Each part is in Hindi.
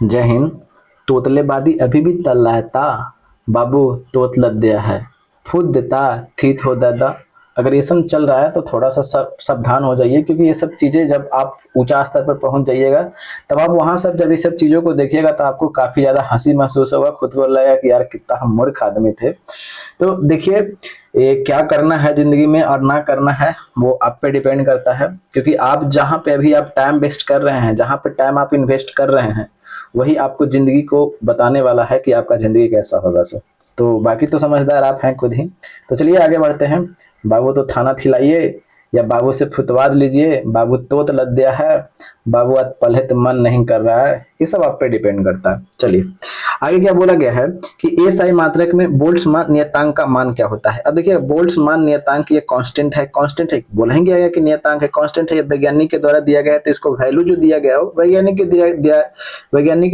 जय हिंद। तोतलेबादी अभी भी तल रहा है ता, बाबू तोत लद दिया है, फूद देता थीत हो दादा। अगर ये सब चल रहा है तो थोड़ा सा सावधान हो जाइए, क्योंकि ये सब चीज़ें जब आप ऊंचा स्तर पर पहुंच जाइएगा, तब आप वहां सब जब ये सब चीज़ों को देखिएगा तो आपको काफ़ी ज़्यादा हंसी महसूस होगा, खुद को लगेगा कि यार कितना हम मूर्ख आदमी थे। तो देखिए, ये क्या करना है ज़िंदगी में और ना करना है वो आप पे डिपेंड करता है, क्योंकि आप जहाँ पे अभी आप टाइम वेस्ट कर रहे हैं, जहाँ पे टाइम आप इन्वेस्ट कर रहे हैं, वही आपको ज़िंदगी को बताने वाला है कि आपका ज़िंदगी कैसा होगा सर। तो बाकी तो समझदार आप हैं खुद ही। तो चलिए आगे बढ़ते हैं। बाबू तो खाना खिलाइए या बाबू से फुतवाद लीजिए, बाबू तोत लद दिया है, बाबू आज पढ़े तो मन नहीं कर रहा है, ये सब आप पे डिपेंड करता है। चलिए आगे क्या बोला गया है कि एसआई मात्रक में बोल्ट्जमान नियतांक का मान क्या होता है। अब देखिए, बोल्ट्जमान नियतांक ये कांस्टेंट है, कांस्टेंट है बोलेंगे आगे कि नियतांक है, कांस्टेंट है, ये वैज्ञानिक के द्वारा दिया गया है, तो इसको वैल्यू जो दिया गया हो वैज्ञानिक के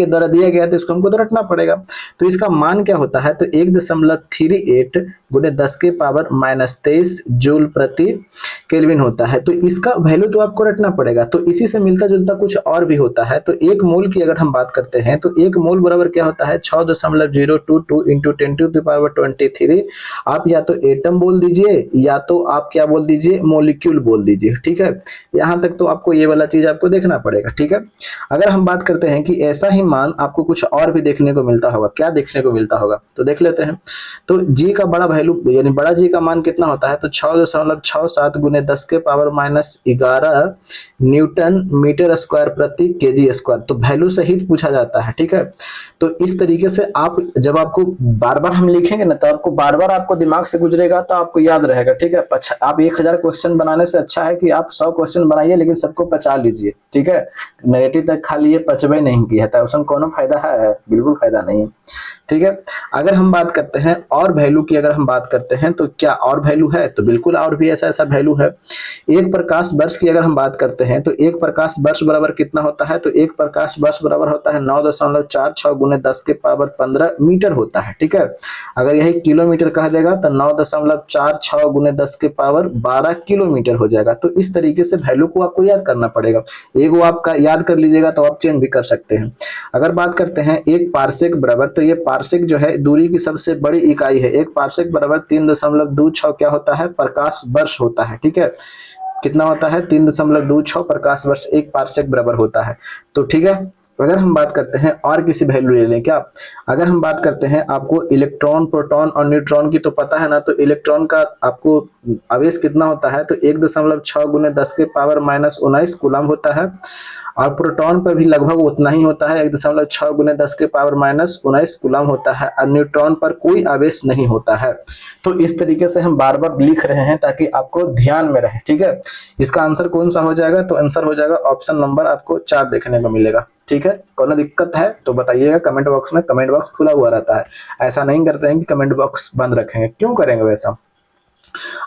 द्वारा दिया गया है, तो इसको हमको तो रखना पड़ेगा। तो इसका मान क्या होता है, तो 1.38 गुणे 10⁻⁻23 जूल प्रति केल्विन होता है। तो इसका वैल्यू तो आपको रखना पड़ेगा। तो इसी से मिलता जुलता कुछ और भी होता है। तो एक मोल की अगर हम बात करते हैं तो एक मोल बराबर क्या होता है, 6.022 इंटू 10⁻23। आप या तो एटम बोल दीजिए या तो आप क्या बोल दीजिए, मोलिक्यूल बोल दीजिए। ठीक है, यहाँ तक तो आपको ये वाला चीज आपको देखना पड़ेगा। ठीक है, अगर हम बात करते हैं कि ऐसा ही मान आपको कुछ और भी देखने को मिलता होगा, क्या देखने को मिलता होगा तो देख लेते हैं। तो जी का बड़ा वैल्यू यानी बड़ा जी का मान कितना होता है, तो 6.67 गुने 10⁻11 न्यूटन मीटर स्क्वायर प्रति केजी स्क्वायर। तो वैल्यू सहित पूछा जाता है। ठीक है, तो इस तरीके से आप जब आपको बार बार हम लिखेंगे ना, तो आपको बार बार आपको दिमाग से गुजरेगा, तो आपको याद रहेगा। ठीक है, आप 1000 क्वेश्चन बनाने से अच्छा है कि आप 100 क्वेश्चन बनाइए लेकिन सबको पचा लीजिए। ठीक है, नेगेटिव तक खा लिए पचबे नहीं किया था, उसमें कोनो फायदा है, बिल्कुल फायदा नहीं है। ठीक है, अगर हम बात करते हैं और वैल्यू की, अगर हम बात करते हैं तो क्या और वैल्यू है, तो बिल्कुल और भी ऐसा ऐसा वैल्यू है। एक प्रकाश वर्ष की अगर हम बात करते हैं तो एक प्रकाश वर्ष बराबर कितना होता है, तो एक प्रकाश वर्ष बराबर होता है 9.46 गुने 10⁻15 मीटर होता है। ठीक है, अगर यही किलोमीटर कह देगा तो 9.46 गुने 10⁻12 किलोमीटर हो जाएगा। तो इस तरीके से वैल्यू को आपको याद करना पड़ेगा। एक वो आपका याद कर लीजिएगा तो आप चेंज भी कर सकते हैं। अगर बात करते हैं एक पारसेक बराबर, तो ये पारसेक जो है दूरी की सबसे बड़ी इकाई है। एक पारसेक बराबर 3.26 क्या होता है, प्रकाश वर्ष होता है। ठीक है, कितना होता है, 3.26 प्रकाश वर्ष एक पारसेक बराबर होता है। तो ठीक है, अगर हम बात करते हैं और किसी वैल्यू ले लें क्या, अगर हम बात करते हैं, आपको इलेक्ट्रॉन प्रोटॉन और न्यूट्रॉन की तो पता है ना, तो इलेक्ट्रॉन का आपको आवेश कितना होता है, तो 1.6 गुने 10⁻−19 कूलम होता है। और प्रोटॉन पर भी लगभग उतना ही होता है, 1.6 गुने 10⁻−19 कूलम होता है। और न्यूट्रॉन पर कोई आवेश नहीं होता है। तो इस तरीके से हम बार बार लिख रहे हैं ताकि आपको ध्यान में रहे। ठीक है, इसका आंसर कौन सा हो जाएगा, तो आंसर हो जाएगा ऑप्शन नंबर आपको 4 देखने को मिलेगा। ठीक है, कोनो दिक्कत है तो बताइएगा कमेंट बॉक्स में, कमेंट बॉक्स खुला हुआ रहता है, ऐसा नहीं करते हैं कि कमेंट बॉक्स बंद रखेंगे, क्यों करेंगे वैसा।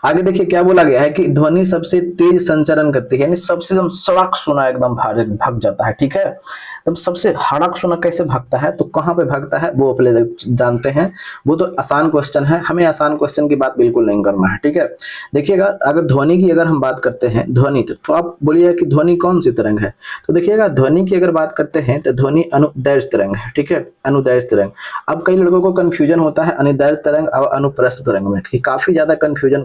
आगे देखिए क्या बोला गया है कि ध्वनि सबसे तेज संचरण करती है, यानी सबसे एकदम सड़क सुना एकदम भाग जाता है। ठीक है, तब सबसे हड़क सुना कैसे भागता है, तो कहाँ पे भागता है वो पहले जानते हैं। वो तो आसान क्वेश्चन है, हमें आसान क्वेश्चन की बात बिल्कुल नहीं करना है। ठीक है, देखिएगा अगर ध्वनि की अगर हम बात करते हैं, ध्वनि तो आप बोलिए कि ध्वनि कौन सी तरंग है, तो देखिएगा ध्वनि की अगर बात करते हैं तो ध्वनि अनुदैर्घ्य तरंग है। ठीक है, अनुदैर्घ्य तरंग। अब कई लड़कों को कंफ्यूजन होता है अनुदैर्घ्य तरंग और अनुप्रस्थ तरंग में, काफी ज्यादा कंफ्यूजन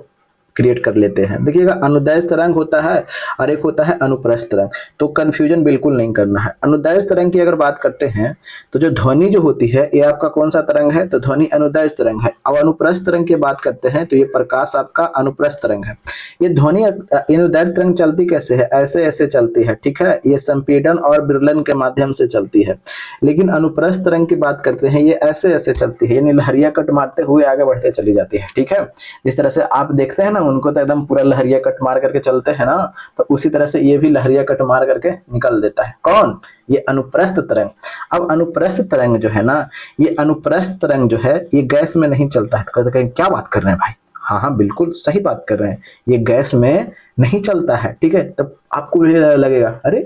क्रिएट कर लेते हैं। देखिएगा अनुदैर्घ्य तरंग होता है और एक होता है अनुप्रस्थ तरंग, तो कंफ्यूजन बिल्कुल नहीं करना है। अनुदैर्घ्य तरंग की अगर बात करते हैं तो जो ध्वनि जो होती है ये आपका कौन सा तरंग है, तो ध्वनि अनुदैर्घ्य तरंग है। अब अनुप्रस्थ तरंग की बात करते हैं तो ये प्रकाश आपका अनुप्रस्थ तरंग है। ये ध्वनि अनुदैर्घ्य तरंग चलती कैसे है, ऐसे ऐसे चलती है। ठीक है, ये संपीड़न और विरलन के माध्यम से चलती है। लेकिन अनुप्रस्थ तरंग की बात करते हैं ये ऐसे ऐसे चलती है, यानी लहरिया कट मारते हुए आगे बढ़ते चली जाती है। ठीक है, जिस तरह से आप देखते हैं ना उनको तो एकदम पूरा लहरिया कट मार करके चलते हैं ना, तो उसी तरह से ये भी लहरिया कट मार करके निकल देता है। कौन, ये अनुप्रस्थ तरंग। अब अनुप्रस्थ तरंग जो है ना, ये अनुप्रस्थ तरंग जो है ये गैस में नहीं चलता है। तो कहते हैं क्या बात कर रहे हैं भाई, हाँ हाँ बिल्कुल सही बात कर रहे हैं, ये गैस में नहीं चलता है। ठीक है, तब आपको भी लगेगा अरे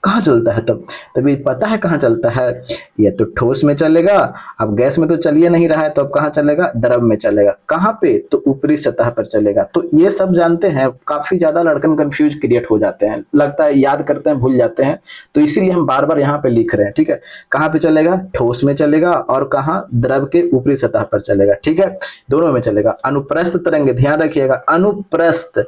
कहाँ चलता है तब? तभी पता है कहाँ चलता है? ये तो ठोस में चलेगा। अब गैस में तो चलिए नहीं रहा है, तो अब कहाँ चलेगा? द्रव में चलेगा। कहाँ पे? तो ऊपरी सतह पर चलेगा। तो ये सब जानते हैं, काफी ज्यादा लड़कन कंफ्यूज क्रिएट हो जाते हैं, लगता है याद करते हैं भूल जाते हैं, तो इसीलिए हम बार बार यहाँ पे लिख रहे हैं। ठीक है, कहाँ पे चलेगा? ठोस में चलेगा। और कहाँ? द्रव के ऊपरी सतह पर चलेगा। ठीक है, दोनों में चलेगा। अनुप्रस्थ तरंग, ध्यान रखिएगा, अनुप्रस्थ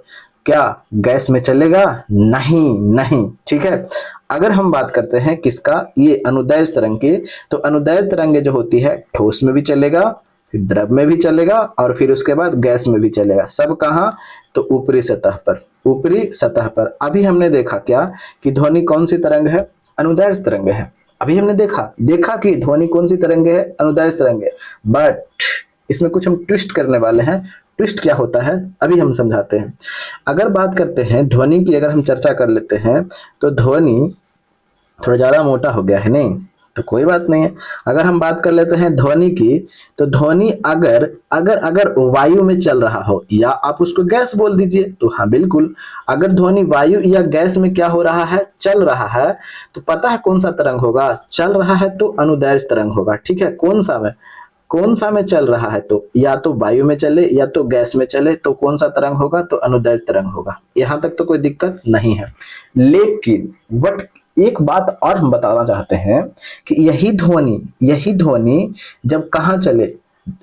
क्या गैस में चलेगा? नहीं, नहीं। ठीक है, अगर हम बात करते हैं किसका, ये अनुदैर्ध्य तरंग की, तो अनुदैर्ध्य तरंग जो होती है ठोस में भी चलेगा, फिर द्रव में भी चलेगा, और फिर उसके बाद गैस में भी चलेगा। सब कहाँ? तो ऊपरी सतह पर, ऊपरी सतह पर। अभी हमने देखा क्या कि ध्वनि कौन सी तरंग है? अनुदैर्ध्य तरंग है। अभी हमने देखा देखा कि ध्वनि कौन सी तरंग है? अनुदैर्ध्य तरंग है। बट इसमें कुछ हम ट्विस्ट करने वाले हैं। ट्विस्ट क्या होता है अभी हम समझाते हैं। अगर बात करते हैं ध्वनि की, अगर हम चर्चा कर लेते हैं, तो ध्वनि थोड़ा ज्यादा मोटा हो गया है नहीं, तो कोई बात नहीं है। अगर हम बात कर लेते हैं ध्वनि की, तो ध्वनि अगर अगर अगर वायु में चल रहा हो, या आप उसको गैस बोल दीजिए, तो हाँ बिल्कुल, अगर ध्वनि वायु या गैस में क्या हो रहा है? चल रहा है, तो पता है कौन सा तरंग होगा? चल रहा है तो अनुदैर्ध्य तरंग होगा। ठीक है, कौन सा में? कौन सा में चल रहा है? तो या तो वायु में चले या तो गैस में चले, तो कौन सा तरंग होगा? तो अनुदैर्ध्य तरंग होगा। यहां तक तो कोई दिक्कत नहीं है। लेकिन बट एक बात और हम बताना चाहते हैं कि यही ध्वनि जब कहाँ चले,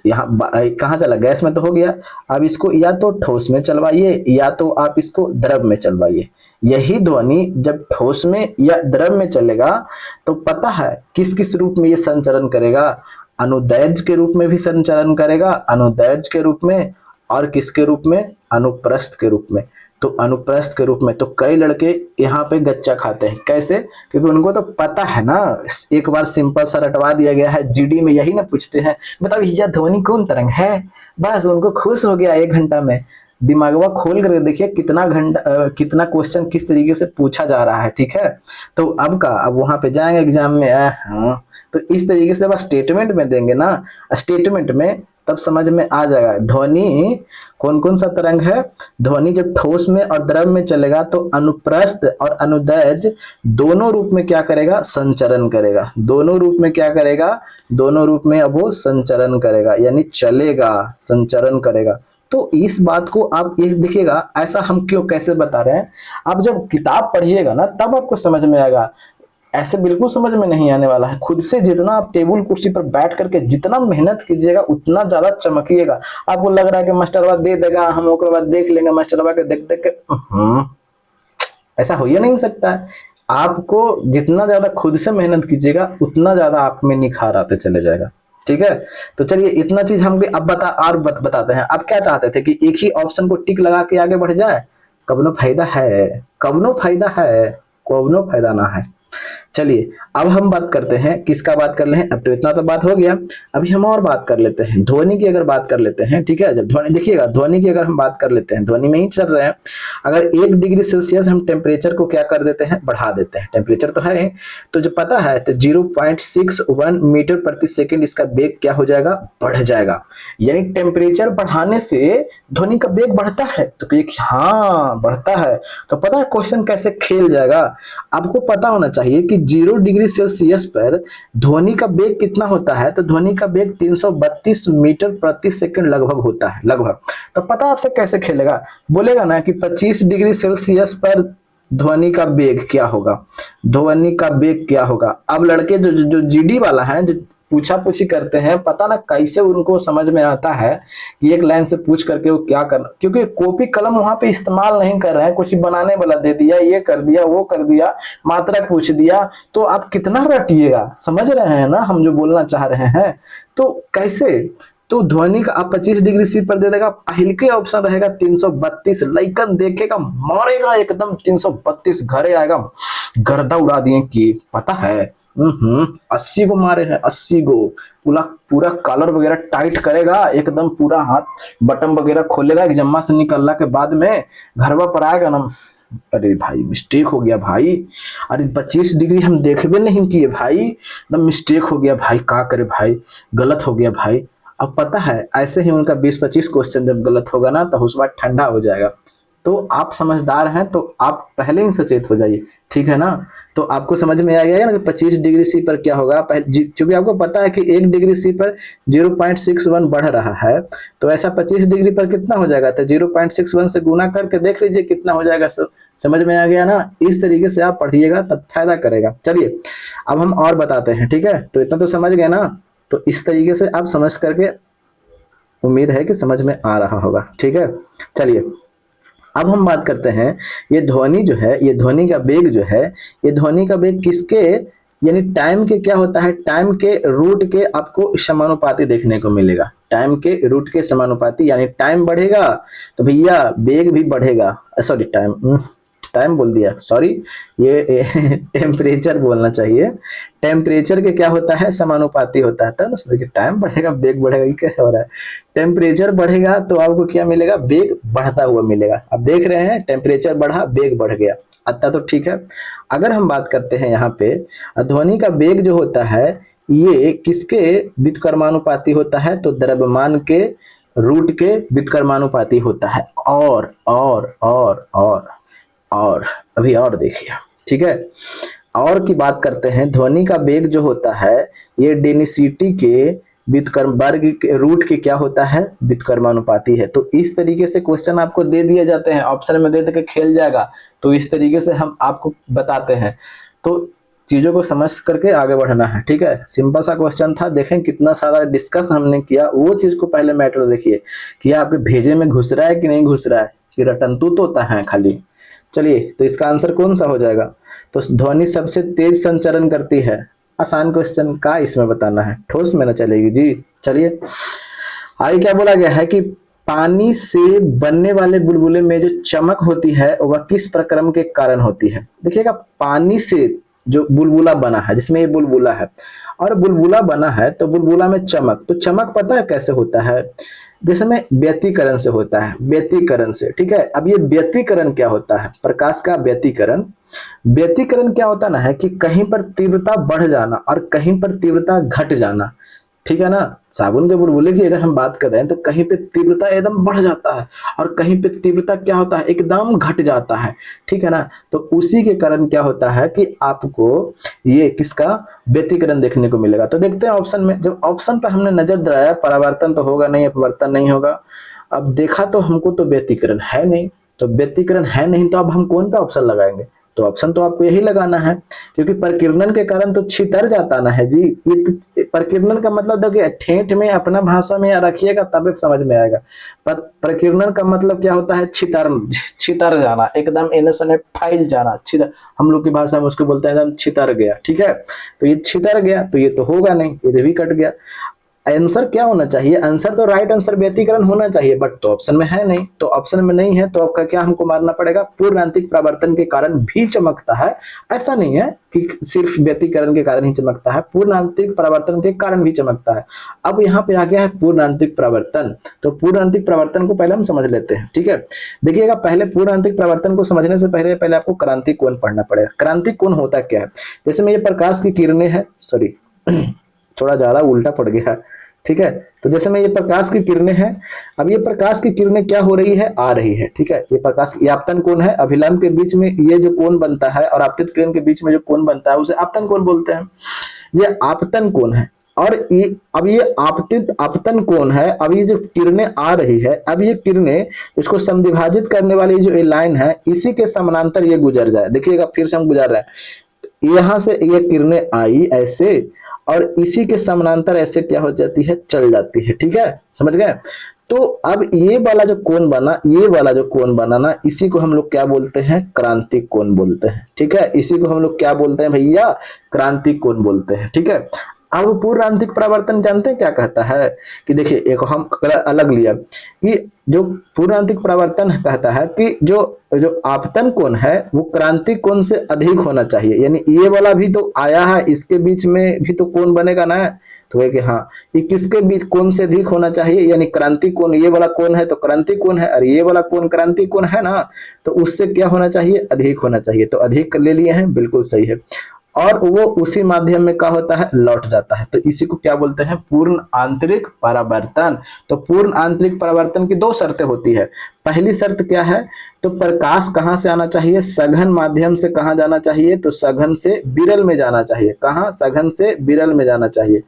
यहाँ कहाँ चला? गैस में तो हो गया। अब इसको या तो ठोस में चलवाइए, या तो आप इसको द्रव में चलवाइए। यही ध्वनि जब ठोस में या द्रव में चलेगा, तो पता है किस किस रूप में ये संचरण करेगा? अनुदैर्ध्य के रूप में भी संचरण करेगा, अनुदैर्ध्य के रूप में, और किसके रूप में? अनुप्रस्थ के रूप में। तो अनुप्रस्थ के रूप में तो कई लड़के यहाँ पे गच्चा खाते हैं। कैसे? क्योंकि उनको तो पता है ना, एक बार सिंपल सा रटवा दिया गया है। जीडी में यही ना पूछते हैं, बताओ भैया ध्वनि कौन तरंग है? बस उनको खुश हो गया 1 घंटा में। दिमागवा खोल कर देखिए कितना घंटा कितना क्वेश्चन किस तरीके से पूछा जा रहा है। ठीक है, तो अब वहां पे जाएंगे एग्जाम में, हाँ, तो इस तरीके से जब स्टेटमेंट में देंगे ना, स्टेटमेंट में, तब समझ में आ जाएगा ध्वनि कौन कौन सा तरंग है। ध्वनि जब ठोस में और द्रव में चलेगा, तो अनुप्रस्थ और अनुदैर्ध्य दोनों रूप में क्या करेगा? संचरण करेगा। दोनों रूप में क्या करेगा? दोनों रूप में अब वो संचरण करेगा, यानी चलेगा, संचरण करेगा। तो इस बात को आप ये देखिएगा, ऐसा हम क्यों कैसे बता रहे हैं, आप जब किताब पढ़िएगा ना तब आपको समझ में आएगा। ऐसे बिल्कुल समझ में नहीं आने वाला है। खुद से जितना आप टेबल कुर्सी पर बैठ करके जितना मेहनत कीजिएगा, उतना ज्यादा चमकिएगा। आपको लग रहा है कि मास्टरवा दे देगा, हम ओकर बाद देख लेंगे, मास्टरवा के देख देख के ऐसा हो ही नहीं सकता है। आपको जितना ज्यादा खुद से मेहनत कीजिएगा, उतना ज्यादा आप में निखार आते चले जाएगा। ठीक है, तो चलिए इतना चीज हम भी अब बताते हैं। आप क्या चाहते थे कि एक ही ऑप्शन को टिक लगा के आगे बढ़ जाए? कबनो फायदा है? कबनो फायदा है? कबनो फायदा ना है। चलिए अब हम बात करते हैं, किसका बात कर रहे हैं? अब तो इतना तो बात हो गया, अभी हम और बात कर लेते हैं ध्वनि की। अगर बात कर लेते हैं, ठीक है, जब ध्वनि देखिएगा, ध्वनि की अगर हम बात कर लेते हैं, ध्वनि में ही चल रहे हैं। अगर 1 डिग्री सेल्सियस हम टेम्परेचर को क्या कर देते हैं? बढ़ा देते हैं। टेम्परेचर तो है, तो जो पता है, तो 0.61 मीटर प्रति सेकेंड इसका वेग क्या हो जाएगा? बढ़ जाएगा। यानी टेम्परेचर बढ़ाने से ध्वनि का वेग बढ़ता है। तो एक हाँ बढ़ता है, तो पता है क्वेश्चन कैसे खेल जाएगा? आपको पता होना चाहिए कि 0 डिग्री सेल्सियस पर ध्वनि का वेग कितना होता है? तो ध्वनि का वेग 332 मीटर प्रति सेकंड लगभग होता है, लगभग। तो पता आपसे कैसे खेलेगा? बोलेगा ना कि 25 डिग्री सेल्सियस पर ध्वनि का वेग क्या होगा? ध्वनि का वेग क्या होगा? अब लड़के जो जो जीडी वाला है, जो पूछा पूछी करते हैं, पता ना कैसे उनको समझ में आता है कि एक लाइन से पूछ करके वो क्या करना, क्योंकि कॉपी कलम वहां पे इस्तेमाल नहीं कर रहे हैं। कुछ बनाने वाला दे दिया, ये कर दिया, वो कर दिया, मात्रा पूछ दिया, तो आप कितना रटिएगा? समझ रहे हैं ना हम जो बोलना चाह रहे हैं? तो कैसे? तो ध्वनि का आप 25 डिग्री सी पर दे देगा, पहले के ऑप्शन रहेगा 332। लइकन देखेगा मारेगा एकदम 332, घरे आएगा गर्दा उड़ा दिए कि पता है 80 गो मारे हैं, 80 गो। पूरा पूरा कॉलर वगैरह टाइट करेगा एकदम, पूरा हाथ बटन वगैरह खोलेगा एग्जाम से निकलने के बाद में, घरवा पर आएगा ना, अरे भाई मिस्टेक हो गया भाई, अरे 25 डिग्री हम देखबे नहीं किए भाई, एकदम मिस्टेक हो गया भाई, क्या करे भाई, गलत हो गया भाई। अब पता है ऐसे ही उनका 20-25 क्वेश्चन जब गलत होगा ना, तो उस बार ठंडा हो जाएगा। तो आप समझदार हैं तो आप पहले ही सचेत हो जाइए, ठीक है ना। तो आपको समझ में आ गया ना कि 25 डिग्री सी पर क्या होगा, क्योंकि आपको पता है कि 1 डिग्री सी पर 0.61 बढ़ रहा है, तो ऐसा 25 डिग्री पर कितना हो जाएगा, तो 0.61 से गुना करके देख लीजिए कितना हो जाएगा। समझ में आ गया ना। इस तरीके से आप पढ़िएगा तब फायदा करेगा। चलिए अब हम और बताते हैं, ठीक है। तो इतना तो समझ गए ना। तो इस तरीके से आप समझ करके, उम्मीद है कि समझ में आ रहा होगा, ठीक है। चलिए अब हम बात करते हैं, ये ध्वनि जो है, ये ध्वनि का वेग जो है, ये ध्वनि का वेग किसके, यानी टाइम के क्या होता है, टाइम के रूट के आपको समानुपाती देखने को मिलेगा। टाइम के रूट के समानुपाती, यानी टाइम बढ़ेगा तो भैया वेग भी बढ़ेगा। सॉरी, टाइम बोल दिया, सॉरी, ये टेम्परेचर बोलना चाहिए। टेम्परेचर के क्या होता है, समानुपाती होता है। तब देखिए टाइम बढ़ेगा वेग बढ़ेगा, ये कैसे हो रहा है। टेम्परेचर बढ़ेगा तो आपको क्या मिलेगा, वेग बढ़ता हुआ मिलेगा। अब देख रहे हैं टेम्परेचर बढ़ा वेग बढ़ गया, अतः तो ठीक है। अगर हम बात करते हैं यहाँ पे, ध्वनि का वेग जो होता है ये किसके व्युत्क्रमानुपाती होता है, तो द्रव्यमान के रूट के व्युत्क्रमानुपाती होता है। और अभी और देखिए, ठीक है। और की बात करते हैं, ध्वनि का वेग जो होता है ये डेंसिटी के व्युत्क्रम वर्ग के रूट के क्या होता है, व्युत्क्रमानुपाती है। तो इस तरीके से क्वेश्चन आपको दे दिए जाते हैं, ऑप्शन में दे दे के खेल जाएगा। तो इस तरीके से हम आपको बताते हैं, तो चीजों को समझ करके आगे बढ़ना है, ठीक है। सिंपल सा क्वेश्चन था, देखें कितना सारा डिस्कस हमने किया। वो चीज को पहले मैटर देखिए कि आपके भेजे में घुस रहा है कि नहीं घुस रहा है, कि रटंतु तोता है खाली। चलिए तो इसका आंसर कौन सा हो जाएगा, तो ध्वनि सबसे तेज संचरण करती है। आसान क्वेश्चन का इसमें बताना है, ठोस में ना चलेगी जी। चलिए आगे क्या बोला गया है कि पानी से बनने वाले बुलबुले में जो चमक होती है वह किस प्रक्रम के कारण होती है। देखिएगा पानी से जो बुलबुला बना है, जिसमें ये बुलबुला है और बुलबुला बना है, तो बुलबुला में चमक, तो चमक पता है कैसे होता है, जैसे में व्यतिकरण से होता है, व्यतिकरण से, ठीक है। अब ये व्यतिकरण क्या होता है, प्रकाश का व्यतिकरण। व्यतिकरण क्या होता ना है कि कहीं पर तीव्रता बढ़ जाना और कहीं पर तीव्रता घट जाना, ठीक है ना। साबुन के बुलबुले की अगर हम बात कर रहे हैं तो कहीं पे तीव्रता एकदम बढ़ जाता है और कहीं पे तीव्रता क्या होता है, एकदम घट जाता है, ठीक है ना। तो उसी के कारण क्या होता है कि आपको ये किसका व्यतिकरण देखने को मिलेगा। तो देखते हैं ऑप्शन में, जब ऑप्शन पर हमने नजर दौड़ाया परावर्तन तो होगा नहीं, अपवर्तन नहीं होगा। अब देखा तो हमको तो व्यतिकरण है नहीं, तो व्यतिकरण है नहीं तो अब हम कौन सा ऑप्शन लगाएंगे, तो ऑप्शन तो आपको यही लगाना है, क्योंकि प्रकीर्णन के कारण तो छितर जाता ना है जी। ये तो प्रकीर्णन का मतलब देखिए ठेठ में अपना भाषा में रखिएगा तब समझ में आएगा। प्रकीर्णन का मतलब क्या होता है, छितर जाना, एकदम इन्हें फैल जाना, छितर, हम लोग की भाषा में उसको बोलते हैं एकदम छितर गया, ठीक है। तो ये छितर गया तो ये तो होगा नहीं, ये भी कट गया। आंसर क्या होना चाहिए, आंसर तो राइट आंसर व्यतिकरण होना चाहिए, बट तो ऑप्शन में है नहीं। तो ऑप्शन में नहीं है तो आपका क्या हमको मारना पड़ेगा, पूर्णांतिक परावर्तन के कारण भी चमकता है। ऐसा नहीं है कि सिर्फ व्यतिकरण के कारण ही चमकता है, पूर्णांतिक परावर्तन के कारण भी चमकता है। अब यहाँ पे आ गया है पूर्णांतिक परावर्तन। तो पूर्णांतिक परावर्तन को पहले हम समझ लेते हैं, ठीक है। देखिएगा पहले पूर्णांतिक परावर्तन को समझने से पहले आपको क्रांतिक कोण पढ़ना पड़ेगा। क्रांतिक कोण होता क्या है, जैसे में ये प्रकाश की किरणें हैं, सॉरी थोड़ा ज्यादा उल्टा पड़ गया, ठीक है। तो जैसे में ये प्रकाश की किरणें हैं, अब ये प्रकाश की किरणें क्या हो रही है, आ रही है, ठीक है। ये प्रकाश ये आपतन कोण है, अभिलंब के बीच में ये जो कोण बनता है और आपतित किरण के बीच में जो कोण बनता है उसे आपतन कोण बोलते हैं। ये आपतन कोण है और ये अब ये आपतन कोण है। अब ये जो किरणें आ रही है, अब ये किरणें इसको समद्विभाजित करने वाली जो ये लाइन है इसी के समानांतर ये गुजर जाए। देखिएगा फिर से हम गुजर रहे हैं, यहां से ये किरणें आई ऐसे और इसी के समानांतर ऐसे क्या हो जाती है, चल जाती है, ठीक है, समझ गए। तो अब ये वाला जो कोण बना, ये वाला जो कोण बना ना, इसी को हम लोग क्या बोलते हैं, क्रांतिक कोण बोलते हैं, ठीक है। इसी को हम लोग क्या बोलते हैं भैया, क्रांतिक कोण बोलते हैं, ठीक है। अब पूर्णांतिक परावर्तन जानते हैं क्या कहता है, कि देखिए एक हम अलग लिया कि जो पूर्णांतिक परावर्तन कहता है कि जो जो आपतन कोण है वो क्रांतिक कोण से अधिक होना चाहिए, यानी ये वाला भी तो आया है, इसके बीच में भी तो कोण बनेगा ना। तो है कि हाँ, ये किसके बीच कोण से अधिक होना चाहिए, यानी क्रांतिक कोण, ये वाला कोण है तो क्रांतिक कोण है और ये वाला कोण क्रांतिक कोण है ना, तो उससे क्या होना चाहिए, अधिक होना चाहिए। तो अधिक ले लिए हैं, बिल्कुल सही है। और वो उसी माध्यम में क्या होता है, लौट जाता है। तो इसी को क्या बोलते हैं, पूर्ण आंतरिक परावर्तन। तो पूर्ण आंतरिक परावर्तन की दो शर्तें होती है। पहली शर्त क्या है, तो प्रकाश कहाँ से आना चाहिए, सघन माध्यम से कहाँ जाना चाहिए, तो सघन से विरल में जाना चाहिए। कहाँ, सघन से विरल में जाना चाहिए।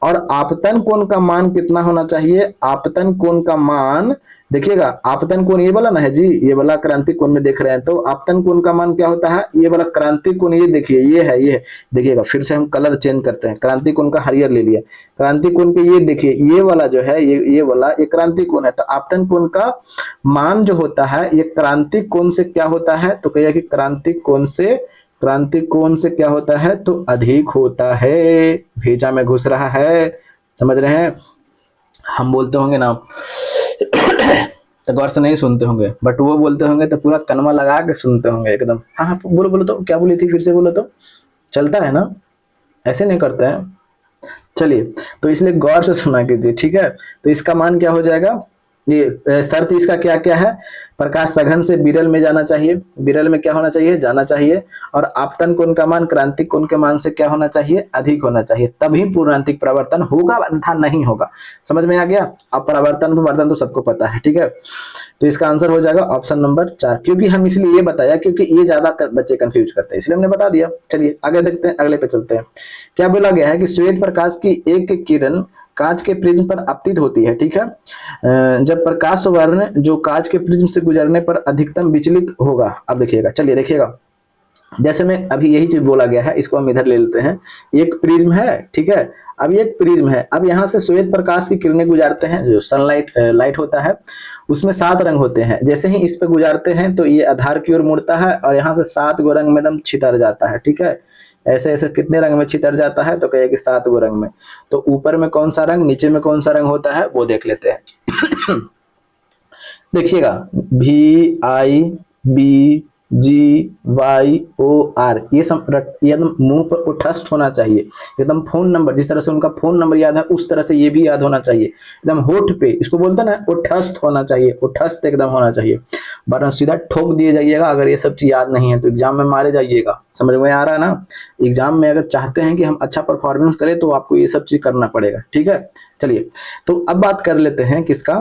और आपतन कोण का मान कितना होना चाहिए, आपतन कोण का मान, देखिएगा आपतन कोण ये वाला ना है जी, ये वाला क्रांतिक कोण में देख रहे हैं, तो आपतन कोण का मान क्या होता है, ये वाला क्रांतिक कोण, ये देखिए ये है, ये है। देखिएगा फिर से हम कलर चेंज करते हैं, क्रांतिक कोण का हरियर ले लिया, क्रांतिक कोण के ये देखिए, ये वाला जो है, ये वाला ये क्रांतिक कोण है। तो आपतन कोण का मान जो होता है ये क्रांतिक कोण से क्या होता है, तो कहिए कि क्रांतिक कोण से क्या होता है, तो अधिक होता है। भेजा में घुस रहा है, समझ रहे हैं। हम बोलते होंगे ना तो गौर से नहीं सुनते होंगे, बट वो बोलते होंगे तो पूरा कनमा लगा के सुनते होंगे एकदम। हाँ हाँ बोलो बोलो, तो क्या बोली थी, फिर से बोलो तो, चलता है ना, ऐसे नहीं करते हैं। चलिए, तो इसलिए गौर से सुना कीजिए, ठीक है। तो इसका मान क्या हो जाएगा, ये शर्त इसका क्या क्या है, प्रकाश सघन से विरल में जाना चाहिए, विरल में क्या होना चाहिए, जाना चाहिए। और आपतन कोण का मान क्रांतिक कोण के मान से क्या होना चाहिए, अधिक होना चाहिए, तभी पूर्णांतिक परावर्तन होगा, अन्यथा नहीं होगा। समझ में आ गया। अब परावर्तन विवर्तन तो सबको पता है, ठीक है। तो इसका आंसर हो जाएगा ऑप्शन नंबर 4, क्योंकि हम इसलिए ये बताया क्योंकि ये ज्यादा बच्चे कंफ्यूज करते हैं, इसलिए हमने बता दिया। चलिए आगे देखते हैं, अगले पे चलते हैं। क्या बोला गया है कि श्वेत प्रकाश की एक किरण कांच के प्रिज्म पर आपतित होती है, ठीक है। जब प्रकाश वर्ण जो कांच के प्रिज्म से गुजरने पर अधिकतम विचलित होगा। अब देखिएगा, चलिए देखिएगा, जैसे में अभी यही चीज बोला गया है, इसको हम इधर ले लेते हैं। एक प्रिज्म है, ठीक है। अब ये एक प्रिज्म है, अब यहाँ से श्वेत प्रकाश की किरणें गुजारते हैं, जो सनलाइट लाइट होता है, उसमें 7 रंग होते हैं। जैसे ही इस पे गुजारते हैं तो ये आधार की ओर मुड़ता है और यहाँ से 7 गो रंग में एकदम छितर जाता है, ठीक है। ऐसे ऐसे कितने रंग में छितर जाता है, तो कहिए कि 7 गो रंग में। तो ऊपर में कौन सा रंग, नीचे में कौन सा रंग होता है, वो देख लेते हैं। देखिएगा, VIBGYOR, ये सब ये एकदम मुंह पर उठस्थ होना चाहिए, एकदम फोन नंबर, जिस तरह से उनका फोन नंबर याद है उस तरह से ये भी याद होना चाहिए, एकदम होठ पे, इसको बोलते हैं ना उठस्थ होना चाहिए, उठस्थ एकदम होना चाहिए, वरना सीधा ठोक दिए जाइएगा। अगर ये सब चीज याद नहीं है तो एग्जाम में मारे जाइएगा। समझ में आ रहा है ना। एग्जाम में अगर चाहते हैं कि हम अच्छा परफॉर्मेंस करें तो आपको ये सब चीज करना पड़ेगा, ठीक है। चलिए, तो अब बात कर लेते हैं किसका,